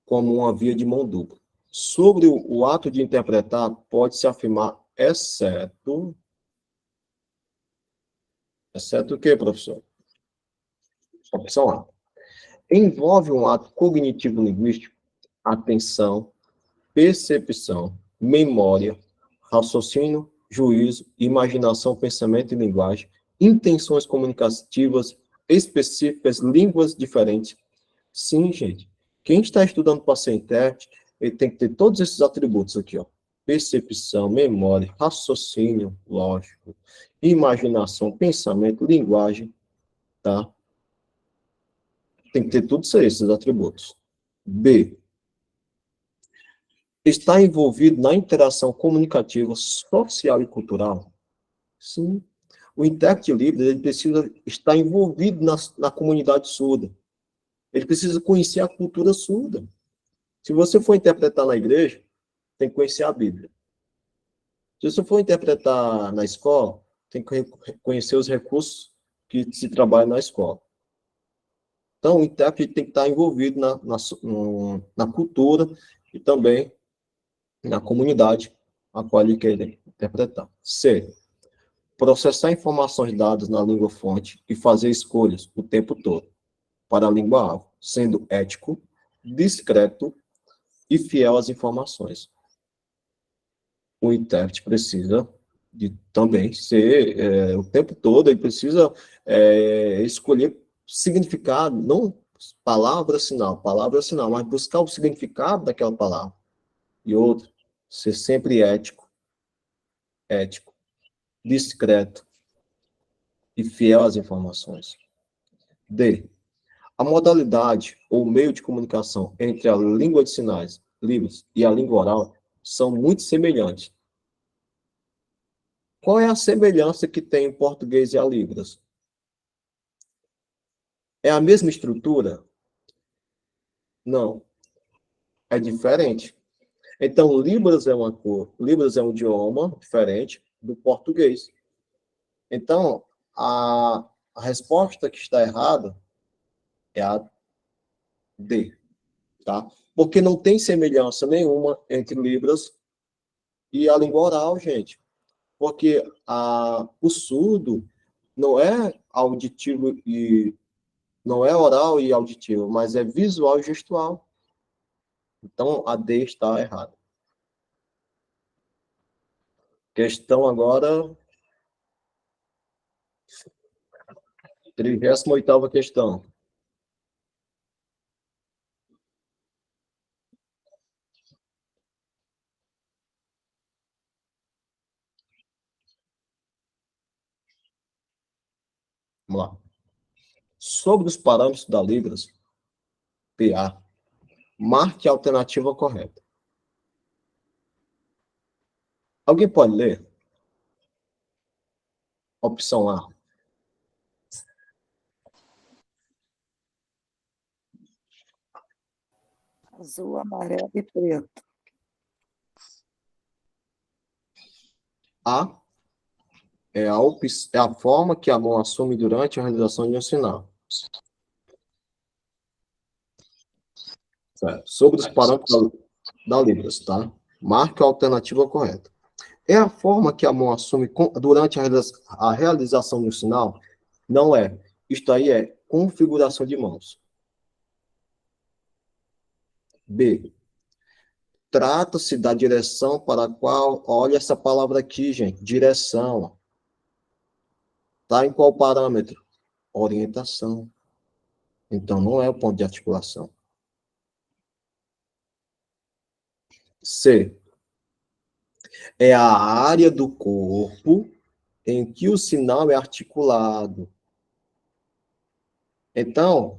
como uma via de mão dupla. Sobre o ato de interpretar, pode-se afirmar, exceto o quê, professor? Opção A. envolve um ato cognitivo-linguístico, atenção, percepção, memória, raciocínio, juízo, imaginação, pensamento e linguagem, intenções comunicativas específicas, línguas diferentes. Sim, gente. Quem está estudando para ser intérprete, ele tem que ter todos esses atributos aqui, ó. Percepção, memória, raciocínio, lógico, imaginação, pensamento, linguagem, tá? Tem que ter todos esses atributos. B. Está envolvido na interação comunicativa, social e cultural? Sim. O intérprete livre, ele precisa estar envolvido na comunidade surda. Ele precisa conhecer a cultura surda. Se você for interpretar na igreja, tem que conhecer a Bíblia. Se você for interpretar na escola, tem que conhecer os recursos que se trabalham na escola. Então, o intérprete tem que estar envolvido na cultura e também na comunidade a qual ele quer interpretar. C. Processar informações dadas na língua fonte e fazer escolhas o tempo todo para a língua-alvo, sendo ético, discreto e fiel às informações. O intérprete precisa de também ser, o tempo todo, ele precisa escolher significado, não palavra, sinal, mas buscar o significado daquela palavra. E outro, ser sempre ético, discreto e fiel às informações. D. A modalidade ou meio de comunicação entre a língua de sinais, Libras, e a língua oral são muito semelhantes. Qual é a semelhança que tem em português e a Libras? É a mesma estrutura? Não. É diferente. Então, Libras é uma cor, Libras é um idioma diferente do português. Então, a resposta que está errada é a D, tá? Porque não tem semelhança nenhuma entre Libras e a língua oral, gente. Porque o surdo não é auditivo e não é oral e auditivo, mas é visual e gestual. Então, a D está errada. Questão agora, 38ª questão. Vamos lá. Sobre os parâmetros da Libras, PA, marque a alternativa correta. Alguém pode ler? Opção A. Azul, amarelo e preto. A é a forma que a mão assume durante a realização de um sinal. Certo. Sobre os parâmetros da Libras, tá? Marque a alternativa correta. É a forma que a mão assume durante a realização de um sinal? Não é. Isto aí é configuração de mãos. B. Trata-se da direção para a qual... Olha essa palavra aqui, gente. Direção. Está em qual parâmetro? Orientação. Então, não é o ponto de articulação. C. É a área do corpo em que o sinal é articulado. Então,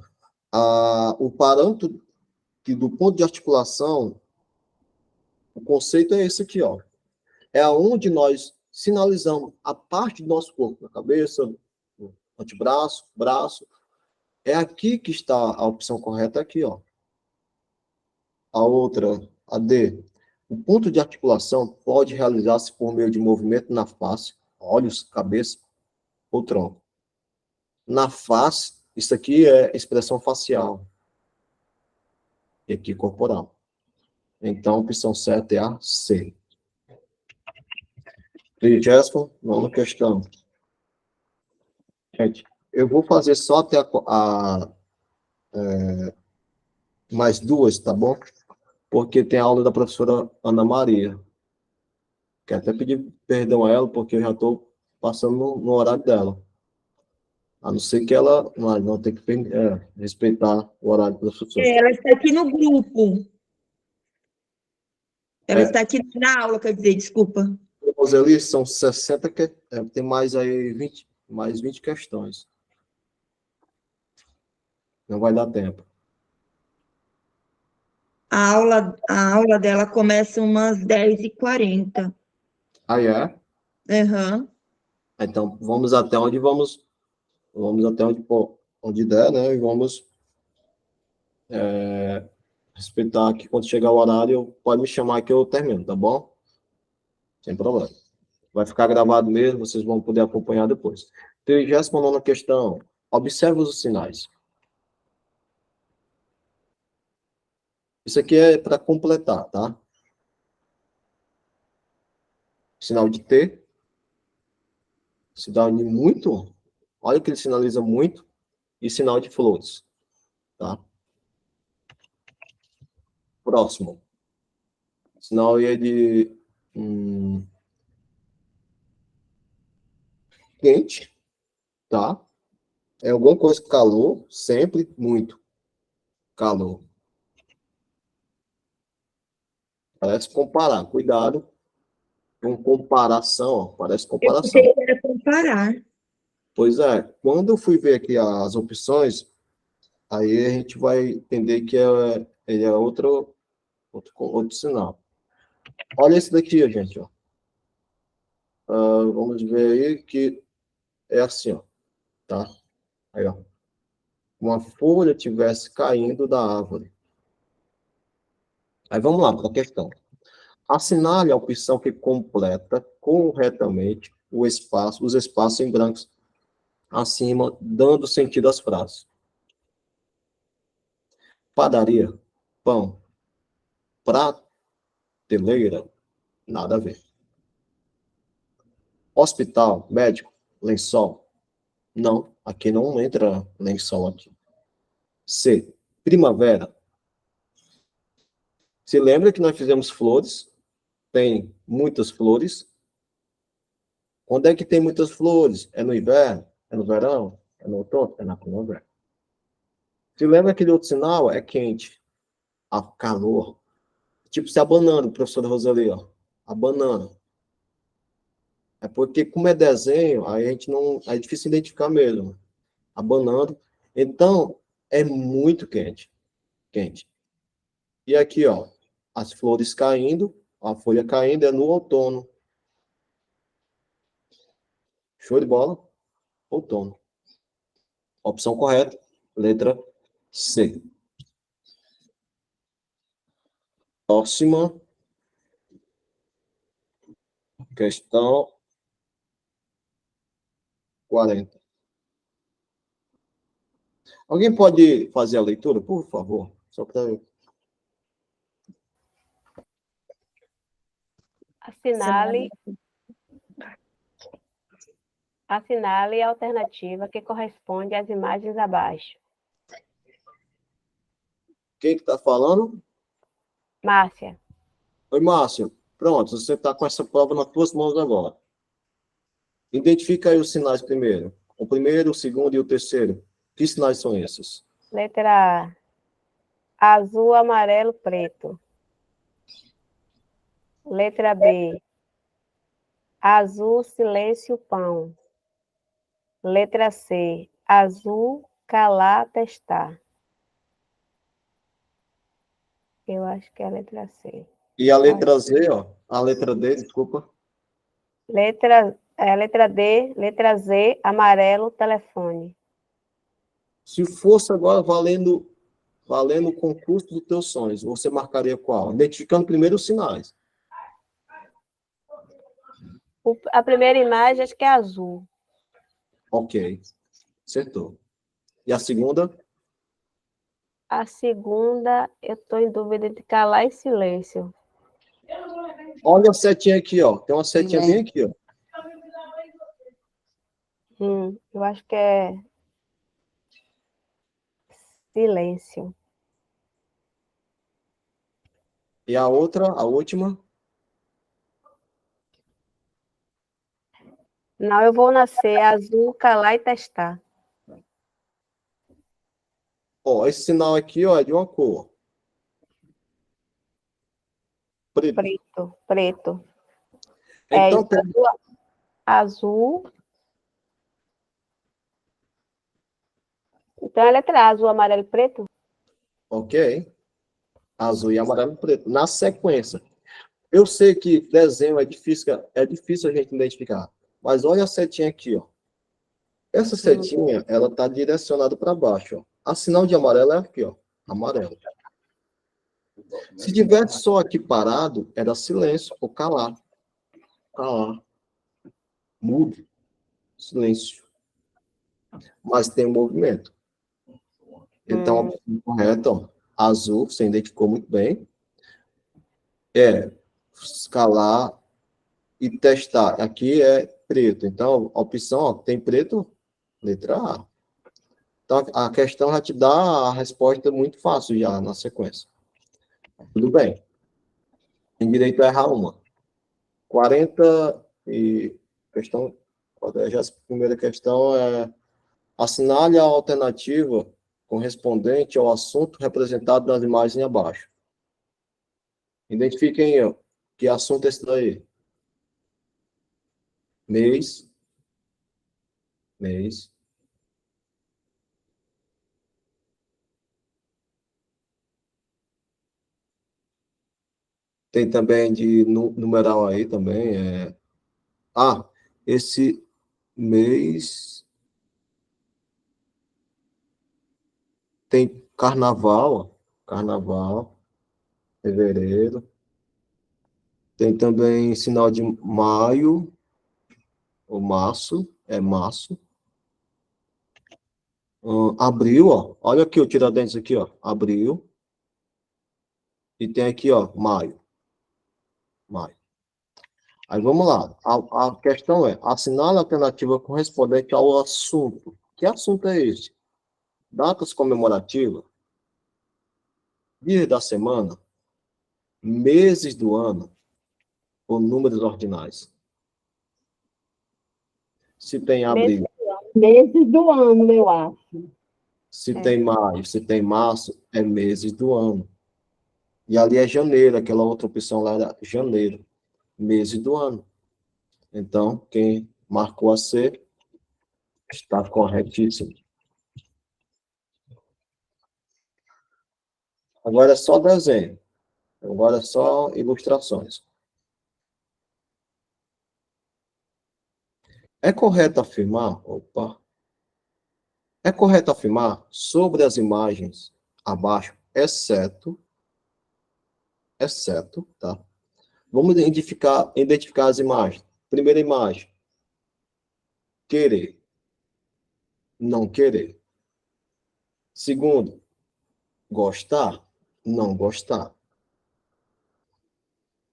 o parâmetro do ponto de articulação, o conceito é esse aqui, ó. É aonde nós sinalizamos a parte do nosso corpo, a cabeça, o antebraço, braço. É aqui que está a opção correta, aqui, ó. A outra, a D. O ponto de articulação pode realizar-se por meio de movimento na face, olhos, cabeça ou tronco. Na face, isso aqui é expressão facial. E aqui corporal. Então, a opção certa é a C. 39ª questão. Gente, eu vou fazer só até mais 2, tá bom? Porque tem a aula da professora Ana Maria. Quero até pedir perdão a ela, porque eu já estou passando no horário dela. A não ser que ela... Mas não tem que respeitar o horário da professora. Ela está aqui no grupo. Ela É. está aqui na aula, quer dizer, desculpa. Roseli, são 60, tem mais aí 20 questões. Não vai dar tempo. A aula dela começa umas 10h40. Ah, é? Aham. Então, vamos até onde onde der, né? E vamos respeitar que quando chegar o horário, pode me chamar que eu termino, tá bom? Sem problema. Vai ficar gravado mesmo, vocês vão poder acompanhar depois. 39ª questão. Observe os sinais. Isso aqui é para completar, tá? Sinal de T. Sinal de muito. Olha que ele sinaliza muito. E sinal de flores. Tá? Próximo. Sinal aí é de quente. Tá? É alguma coisa com calor. Sempre muito calor. Parece comparar. Cuidado com comparação. Ó, parece Eu comparação. pensei que era comparar. Pois é. Quando eu fui ver aqui as opções, aí a gente vai entender que ele é outro sinal. Olha esse daqui, gente. Ó. Vamos ver aí que é assim, ó. Tá? Aí, ó. Uma folha tivesse caindo da árvore. Aí vamos lá para a questão. Assinale a opção que completa corretamente os espaços em brancos acima, dando sentido às frases. Padaria, pão, prateleira, nada a ver. Hospital, médico, lençol. Não, aqui não entra lençol aqui. C, primavera. Se lembra que nós fizemos flores? Tem muitas flores. Onde é que tem muitas flores? É no inverno? É no verão? É no outono? É na primavera. Se lembra aquele outro sinal? É quente. A calor. Tipo, se a banana, professora Roseli, ó. A banana. É porque, como é desenho, aí a gente não... É difícil identificar mesmo. A banana. Então, é muito quente. Quente. E aqui, ó. As flores caindo, a folha caindo é no outono. Show de bola? Outono. Opção correta, letra C. Próxima questão 40. Alguém pode fazer a leitura, por favor? Só para... Assinale a alternativa que corresponde às imagens abaixo. Quem que está falando? Márcia. Oi, Márcio. Pronto, você está com essa prova nas tuas mãos agora. Identifica aí os sinais primeiro. O primeiro, o segundo e o terceiro. Que sinais são esses? Letra A. Azul, amarelo, preto. Letra B. Azul, silêncio, pão. Letra C. Azul, calar, testar. Eu acho que é a letra C. E a letra Z, ó. A letra D, desculpa. A letra D, letra Z, amarelo, telefone. Se fosse agora valendo o concurso dos teus sonhos, você marcaria qual? Identificando primeiro os sinais. A primeira imagem acho que é azul. Ok. Acertou. E a segunda? A segunda, eu estou em dúvida entre calar e silêncio. Olha a setinha aqui, ó. Tem uma setinha bem aqui, ó. Eu acho que é silêncio. E a outra, a última? Não, eu vou nascer azul, calar e testar. Ó, esse sinal aqui, ó, é de uma cor. Preto. Preto, preto. Então, É azul. Então, a letra A, azul, amarelo e preto? ok. Azul e amarelo e preto. Na sequência. Eu sei que desenho é difícil a gente identificar. Mas olha a setinha aqui, ó. Essa setinha, ela está direcionada para baixo, ó. A sinal de amarelo é aqui, ó. Amarelo. Se tivesse só aqui parado, era silêncio ou calar. Calar. Mudo. Silêncio. Mas tem um movimento. Então, a opção correta, ó, azul, você identificou muito bem. É escalar e testar. Aqui é preto. Então, a opção, ó, tem preto, letra A. Então, a questão já te dá a resposta muito fácil já na sequência. Tudo bem. Tem direito a errar uma. 40 e... Questão... Já a primeira questão é... Assinale a alternativa correspondente ao assunto representado nas imagens abaixo. Identifiquem ó, que assunto é esse daí. Mês. Mês. Tem também de numeral aí também. Esse mês tem carnaval, ó. Carnaval, fevereiro. Tem também sinal de maio, ou março, é março. Abril, ó. Olha aqui o Tiradentes aqui, ó. Abril. E tem aqui, ó, maio. Maio. Aí vamos lá. A questão é, assinale a alternativa correspondente ao assunto. Que assunto é esse? Datas comemorativas, dias da semana, meses do ano ou números ordinais? Se tem abril, Meses do ano, eu acho. se tem maio, se tem março, é meses do ano. E ali é janeiro, aquela outra opção lá era janeiro, meses do ano. Então, quem marcou a C está corretíssimo. Agora é só desenho. Agora é só ilustrações. É correto afirmar, é correto afirmar sobre as imagens abaixo, exceto, tá? Vamos identificar as imagens. Primeira imagem, querer, não querer. Segundo, gostar, não gostar.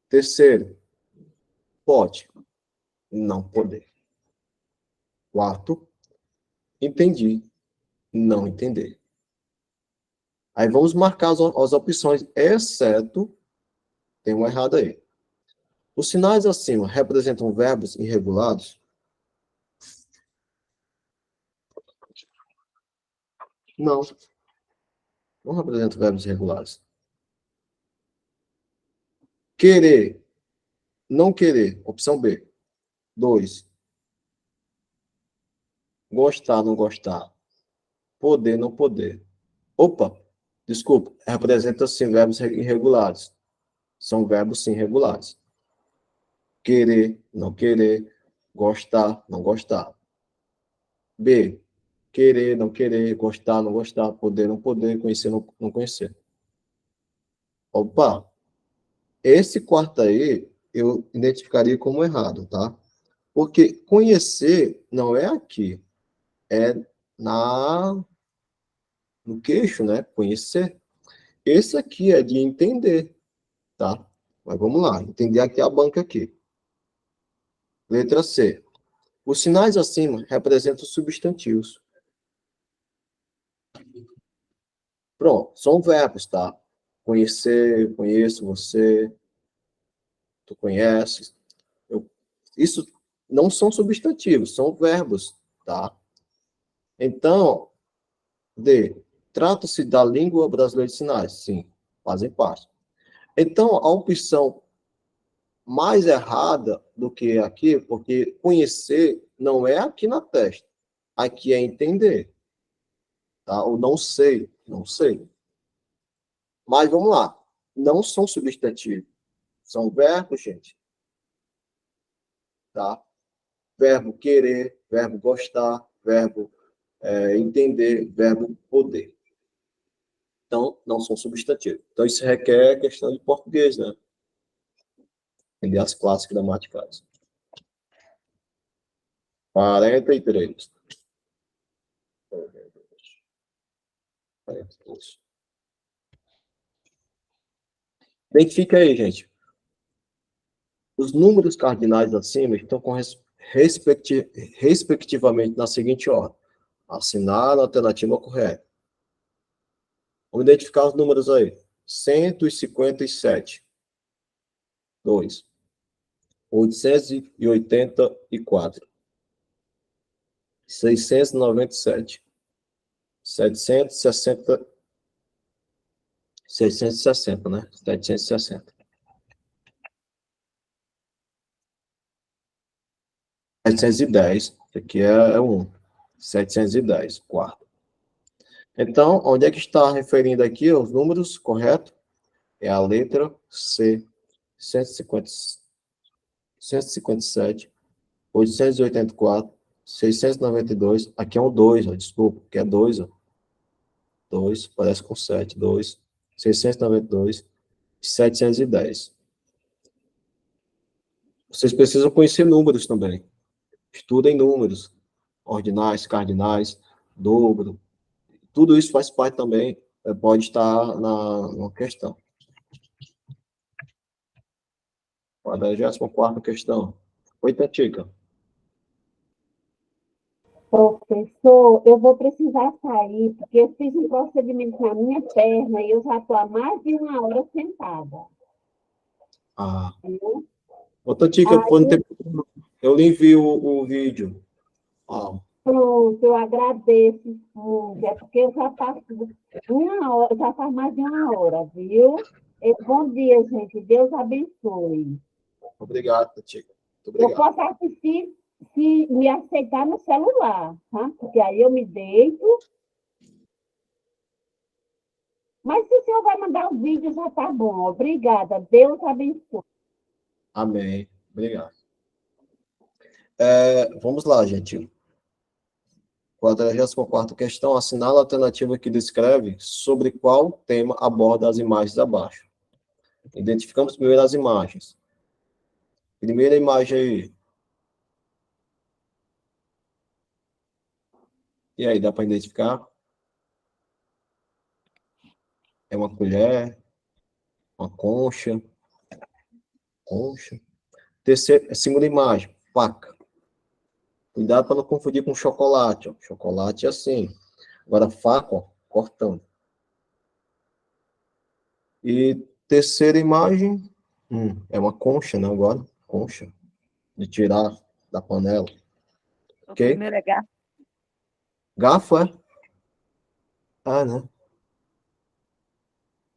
Terceiro, pode, não poder. Quarto, entendi, não entender. Aí vamos marcar as opções, exceto, tem um errado aí. Os sinais acima representam verbos irregulares? Não, não representam verbos irregulares. Querer, não querer, opção B. 2. Gostar, não gostar. Poder, não poder. Opa, desculpa, representa sim verbos irregulares. São verbos sim regulares. Querer, não querer. Gostar, não gostar. B. Querer, não querer. Gostar, não gostar. Poder, não poder. Conhecer, não conhecer. Opa, esse quarto aí eu identificaria como errado, tá? Porque conhecer não é aqui, é no queixo, né? Conhecer. Esse aqui é de entender, tá? Mas vamos lá, entender aqui a banca aqui. Letra C. Os sinais acima representam substantivos. Pronto, são verbos, tá? Conhecer, conheço você, tu conheces. Isso não são substantivos, são verbos, tá? Então, trata-se da língua brasileira de sinais. Sim, fazem parte. Então, a opção mais errada do que aqui, porque conhecer não é aqui na testa. Aqui é entender. Tá? O não sei, não sei. Mas vamos lá. Não são substantivos. São verbos, gente. Tá? Verbo querer, verbo gostar, verbo entender, verbo poder. Então, não são substantivos. Então, isso requer questão de português, né? Entender as classes gramaticais. 43. 42. Identifica aí, gente. Os números cardinais acima estão respectivamente na seguinte ordem. Assinar a alternativa correta. Vamos identificar os números aí. 157. 2. 884. 697. 760. 660, né? 760. 710. Isso aqui é 1. 710, quarto. Então, onde é que está referindo aqui os números, correto? É a letra C. 157, 884, 692. Aqui é um 2, ó, desculpa, que é 2, ó. 2, parece com 7, 2, 692 e 710. Vocês precisam conhecer números também. Estudem números, ordinais, cardinais, dobro. Tudo isso faz parte também, pode estar na questão. 44ª questão. Oi, Tatica. Professor, eu vou precisar sair, porque eu fiz um procedimento na minha perna e eu já estou há mais de 1 hora sentada. Ah. Viu? Ô, Tatica, eu lhe envio o vídeo. Ah. Pronto, eu agradeço muito. É porque eu já faço 1 hora, já faz mais de 1 hora, viu? Bom dia, gente. Deus abençoe. Obrigado, Tatica. Muito Eu obrigado. posso assistir se me aceitar no celular, tá? Porque aí eu me deito. Mas se o senhor vai mandar o vídeo, já tá bom. Obrigada. Deus abençoe. Amém. Obrigado. Vamos lá, gente. 44ª questão. Assinala a alternativa que descreve sobre qual tema aborda as imagens abaixo. Identificamos primeiro as imagens. Primeira imagem aí. E aí, dá para identificar? É uma colher, uma concha. Concha. Segunda imagem, faca. Cuidado para não confundir com chocolate. Ó. Chocolate é assim. Agora, faca, ó, cortando. E terceira imagem, é uma concha, né? Agora, concha. De tirar da panela. O Ok? primeiro é garfo. Garfo, é? Ah, né?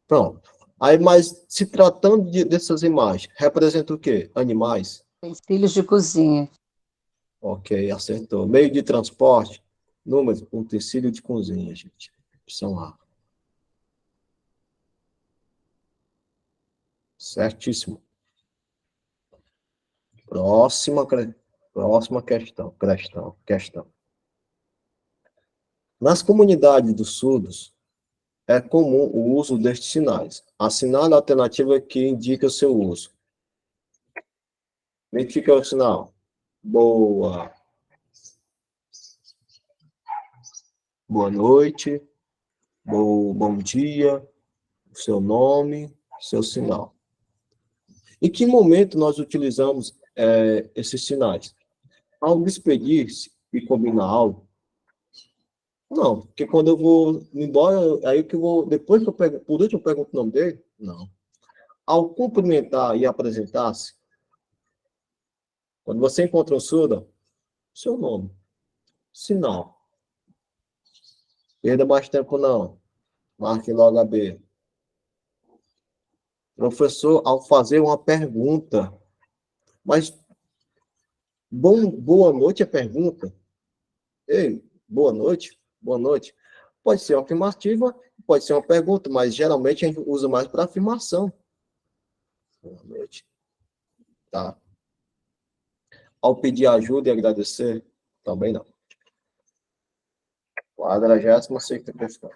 Pronto. Aí, mas se tratando dessas imagens, representa o quê? Animais? Utensílios de cozinha. Ok, acertou. Meio de transporte? Número, utensílio de cozinha, gente. Opção A. Certíssimo. Próxima questão. Nas comunidades dos surdos, é comum o uso destes sinais. Assinale a alternativa que indica o seu uso. Identifica o sinal. Boa. Boa noite. Bom dia. O seu nome, seu sinal. Em que momento nós utilizamos esses sinais? Ao despedir-se e combinar algo, Não, porque quando eu vou embora, aí que eu vou, depois que eu pego, por último eu pergunto o nome dele? Não. Ao cumprimentar e apresentar-se, quando você encontra um surdo, seu nome, sinal. Perda mais tempo não. Marque logo a B. Professor, ao fazer uma pergunta, mas boa noite é pergunta. Ei, boa noite, boa noite. Pode ser uma afirmativa, pode ser uma pergunta, mas geralmente a gente usa mais para afirmação. Boa noite. Tá. Ao pedir ajuda e agradecer, também não. 46ª questão.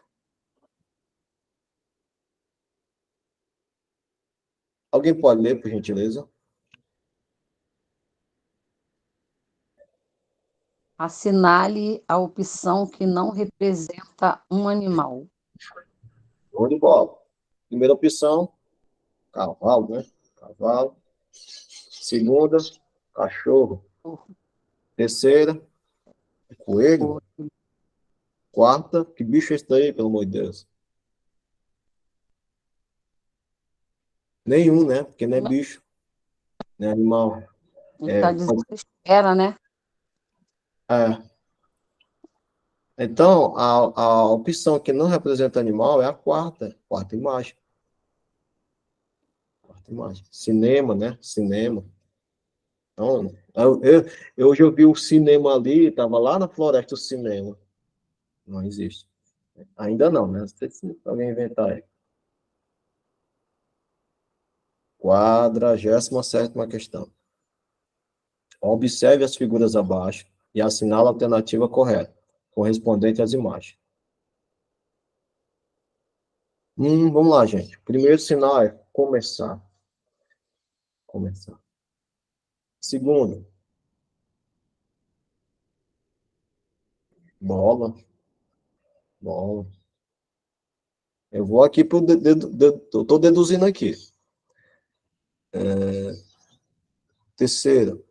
Alguém pode ler, por gentileza? Assinale a opção que não representa um animal. Show de bola. Primeira opção, cavalo, né? Cavalo. Segunda, cachorro. Terceira, coelho. Quarta, que bicho é esse daí, pelo amor de Deus? Nenhum, né? Porque não é bicho, não é animal. Ele está dizendo que espera, né? É. Então, a opção que não representa animal é a quarta imagem. Quarta imagem. Cinema, né? Cinema. Então, hoje eu vi o cinema ali, estava lá na floresta o cinema. Não existe. Ainda não, né? Não sei se alguém inventar aí. 47ª questão. Observe as figuras abaixo e assinale a alternativa correta, correspondente às imagens. Vamos lá, gente. Primeiro sinal é começar. Começar. Segundo, bola. Bola. Eu vou aqui para o dedo, eu estou deduzindo aqui. Terceiro,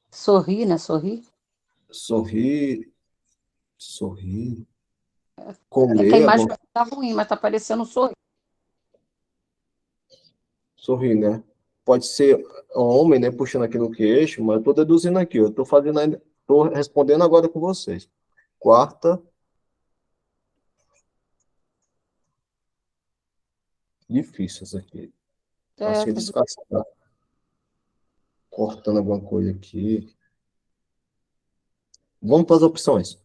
Sorrir, né? Sorrir. sorrir. Sorrir. É que a Comer. imagem está ruim, mas está parecendo sorrir. Sorrir, né? Pode ser homem, né? Puxando aqui no queixo, mas eu estou deduzindo aqui. Eu estou fazendo ainda. Estou respondendo agora com vocês. Quarta. Difícil isso aqui. Acho que é descascar. Cortando alguma coisa aqui. Vamos para as opções.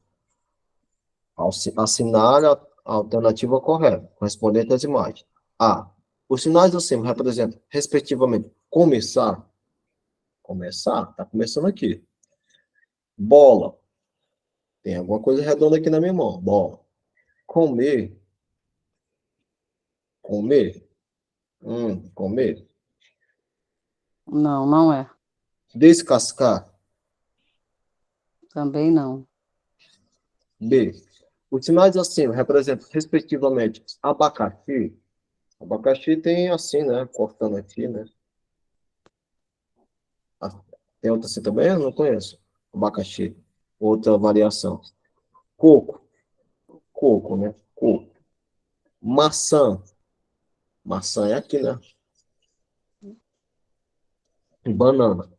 Assinar a alternativa correta, correspondente às imagens. A. Os sinais acima representam, respectivamente, começar. Começar, está começando aqui. Bola. Tem alguma coisa redonda aqui na minha mão. Bola. Comer. Comer. Comer. Não, não é. Descascar. Também não. B. Os sinais acima representam, respectivamente, abacaxi. Abacaxi tem assim, né? Cortando aqui, né? Tem outra assim também? Eu não conheço. Abacaxi. Outra variação. Coco. Coco, né? Coco. Maçã. Maçã é aqui, né? Banana.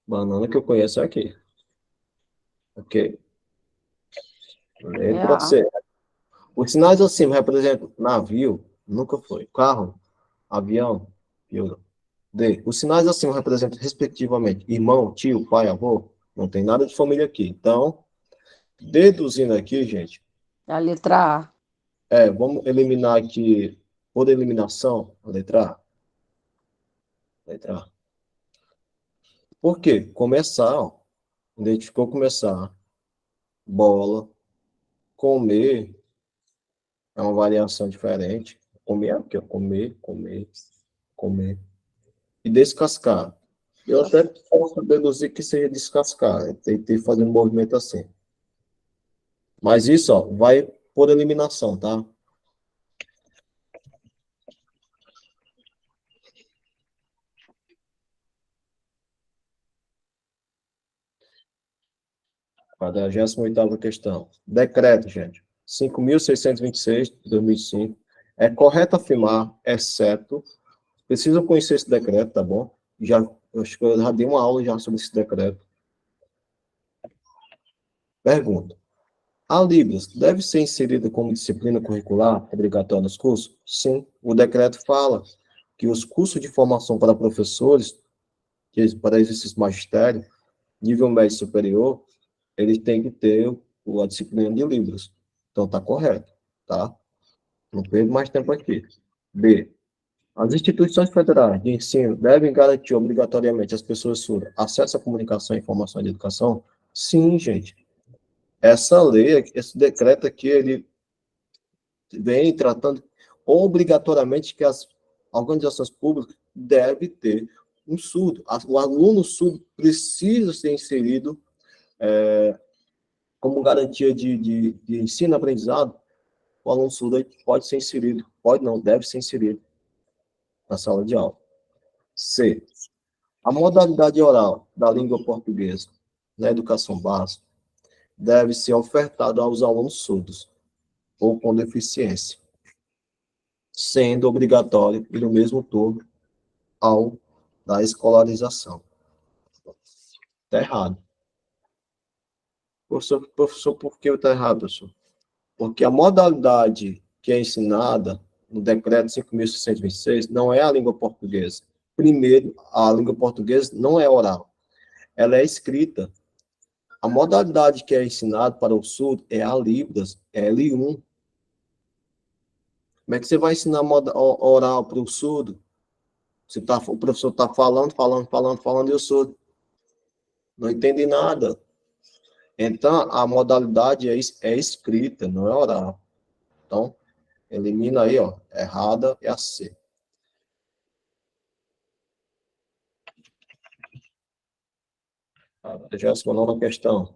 Banana que eu conheço é aqui. Ok. Letra C. Os sinais acima representam navio. Nunca foi. Carro. Avião. Piorou. D. Os sinais acima representam, respectivamente, irmão, tio, pai, avô. Não tem nada de família aqui. Então, deduzindo aqui, gente. É a letra A. Vamos eliminar aqui, por eliminação, a letra A. Letra A. Por quê? Começar, ó. Identificou começar. Bola. Comer. É uma variação diferente. Comer é aqui, ó. Comer, comer, comer. E descascar. Eu até posso deduzir que seja descascar. Tentei fazer um movimento assim. Mas isso, ó, vai por eliminação, tá? Quadragésima oitava questão. Decreto, gente. 5.626, de 2005. É correto afirmar, exceto... Precisam conhecer esse decreto, tá bom? Eu acho que eu já dei uma aula já sobre esse decreto. Pergunta. A Libras deve ser inserida como disciplina curricular obrigatória nos cursos? Sim. O decreto fala que os cursos de formação para professores, para exercício magistério, nível médio superior, eles têm que ter a disciplina de Libras. Então, está correto, tá? Não perco mais tempo aqui. B. As instituições federais de ensino devem garantir obrigatoriamente às pessoas surdas acesso à comunicação, informação e educação? Sim, gente. Essa lei, esse decreto aqui, ele vem tratando obrigatoriamente que as organizações públicas devem ter um surdo. O aluno surdo precisa ser inserido como garantia de ensino e aprendizado. O aluno surdo pode ser inserido, pode não, deve ser inserido na sala de aula. C. A modalidade oral da língua portuguesa na educação básica deve ser ofertada aos alunos surdos ou com deficiência, sendo obrigatório e no mesmo turno ao da escolarização. Está errado. Professor, por que está errado, professor? Porque a modalidade que é ensinada no decreto 5.626 não é a língua portuguesa. Primeiro, a língua portuguesa não é oral, ela é escrita. A modalidade que é ensinada para o surdo é a Libras, é L1. Como é que você vai ensinar oral para o surdo? O professor está falando, e o surdo não entende nada. Então, a modalidade é escrita, não é oral. Então, elimina aí, ó, errada é a C. A 29ª questão.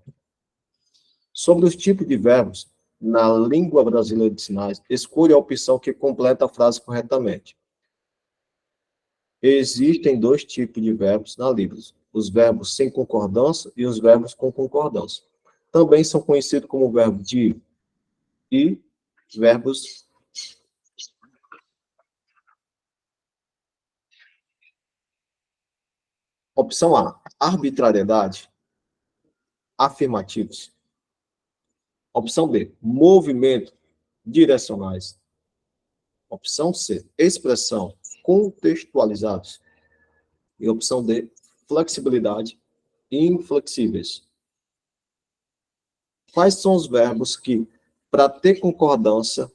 Sobre os tipos de verbos na língua brasileira de sinais, escolha a opção que completa a frase corretamente. Existem dois tipos de verbos na Libras: os verbos sem concordância e os verbos com concordância. Também são conhecidos como verbo de e verbos opção A, arbitrariedade, afirmativos. Opção B, movimento, direcionais. Opção C, expressão, contextualizados. E opção D, flexibilidade, inflexíveis. Quais são os verbos que, para ter concordância,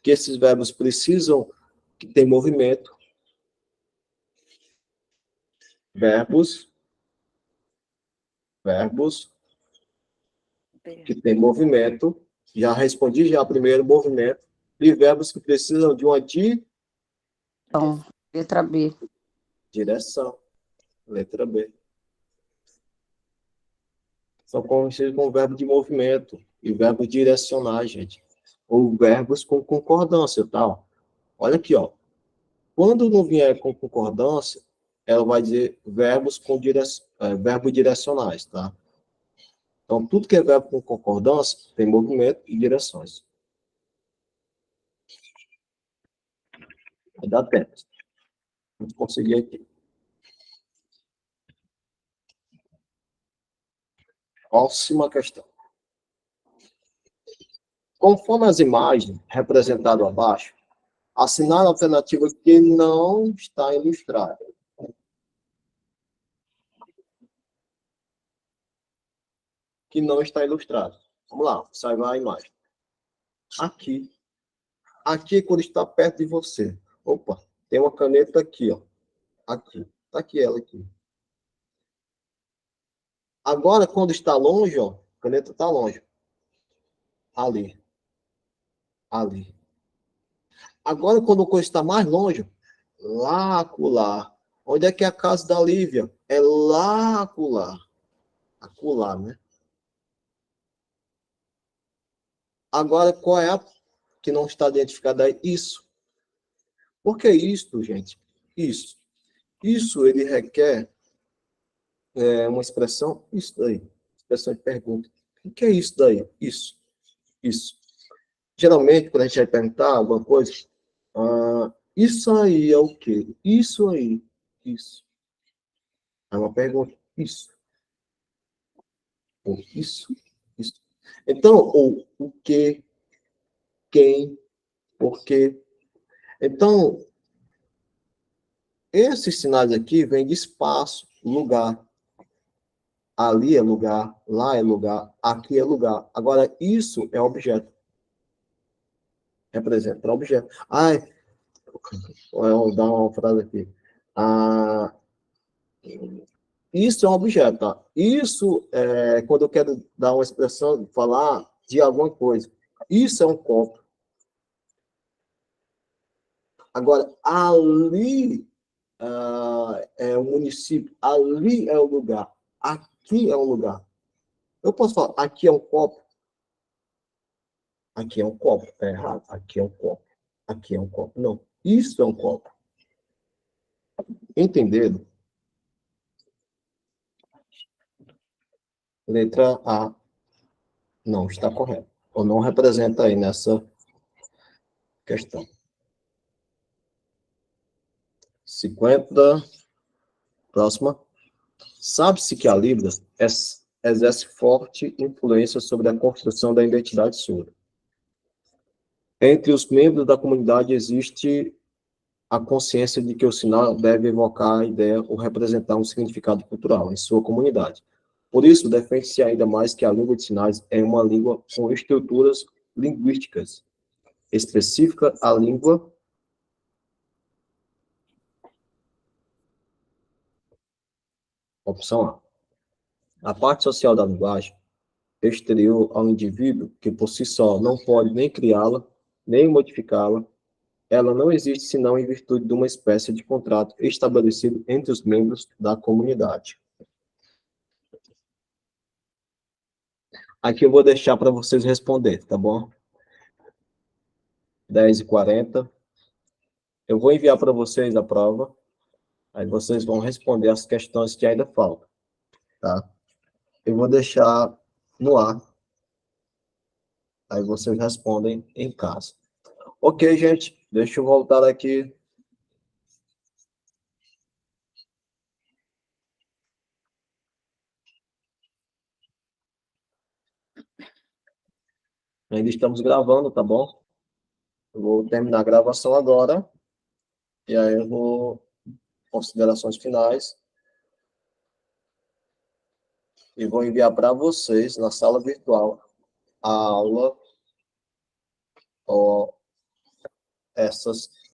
que esses verbos precisam que tem movimento? Verbos que tem movimento. Já respondi já primeiro, movimento. E verbos que precisam de uma Então, letra B. direção. Letra B. São conhecidos como verbo de movimento e verbo direcionar, gente. Ou verbos com concordância, tá? Olha aqui, ó. Quando não vier com concordância, ela vai dizer verbos com verbo direcionais, tá? Então, tudo que é verbo com concordância tem movimento e direções. Vai dar tempo. Vamos conseguir aqui. Próxima questão. Conforme as imagens representadas abaixo, assinale a alternativa que não está ilustrada. Que não está ilustrada. Vamos lá, observar a imagem. Aqui. Aqui, quando está perto de você. Opa, tem uma caneta aqui, ó. Aqui. Está aqui ela aqui. Agora, quando está longe, ó, a caneta está longe. Ali. Ali. Agora, quando a coisa está mais longe, lá acolá. Onde é que é a casa da Lívia? É lá acolá. Acolá, né? Agora, qual é a que não está identificada aí? Isso. Por que isso, gente? Isso. Isso, ele requer uma expressão, isso daí. Expressão de pergunta. O que é isso daí? Isso. Isso. Geralmente, quando a gente vai perguntar alguma coisa, isso aí é o quê? Isso aí. Isso. É uma pergunta. Isso. Ou isso. Isso. Então, o que, quem, por quê. Então, esses sinais aqui vêm de espaço, lugar. Ali é lugar, lá é lugar, aqui é lugar. Agora, isso é objeto. Representa objeto. Vou dar uma frase aqui. Isso é um objeto, tá? Isso é quando eu quero dar uma expressão, falar de alguma coisa. Isso é um copo. Agora, ali é o município, ali é o lugar, aqui é o lugar. Eu posso falar, aqui é um copo. Aqui é um copo. É errado. Aqui é um copo. Aqui é um copo. Não. Isso é um copo. Entenderam? Letra A não está correta. Ou não representa aí nessa questão. 50. Próxima. Sabe-se que a Libra exerce forte influência sobre a construção da identidade surda. Entre os membros da comunidade existe a consciência de que o sinal deve evocar a ideia ou representar um significado cultural em sua comunidade. Por isso, defende-se ainda mais que a língua de sinais é uma língua com estruturas linguísticas específica à língua. Opção A. A parte social da linguagem, exterior ao indivíduo, que por si só não pode nem criá-la, nem modificá-la, ela não existe senão em virtude de uma espécie de contrato estabelecido entre os membros da comunidade. Aqui eu vou deixar para vocês responder, tá bom? 10h40. Eu vou enviar para vocês a prova, aí vocês vão responder as questões que ainda faltam, tá? Eu vou deixar no ar, aí vocês respondem em casa. Ok, gente, deixa eu voltar aqui. Ainda estamos gravando, tá bom? Eu vou terminar a gravação agora, e aí eu vou considerações finais, e vou enviar para vocês, na sala virtual, a aula, essas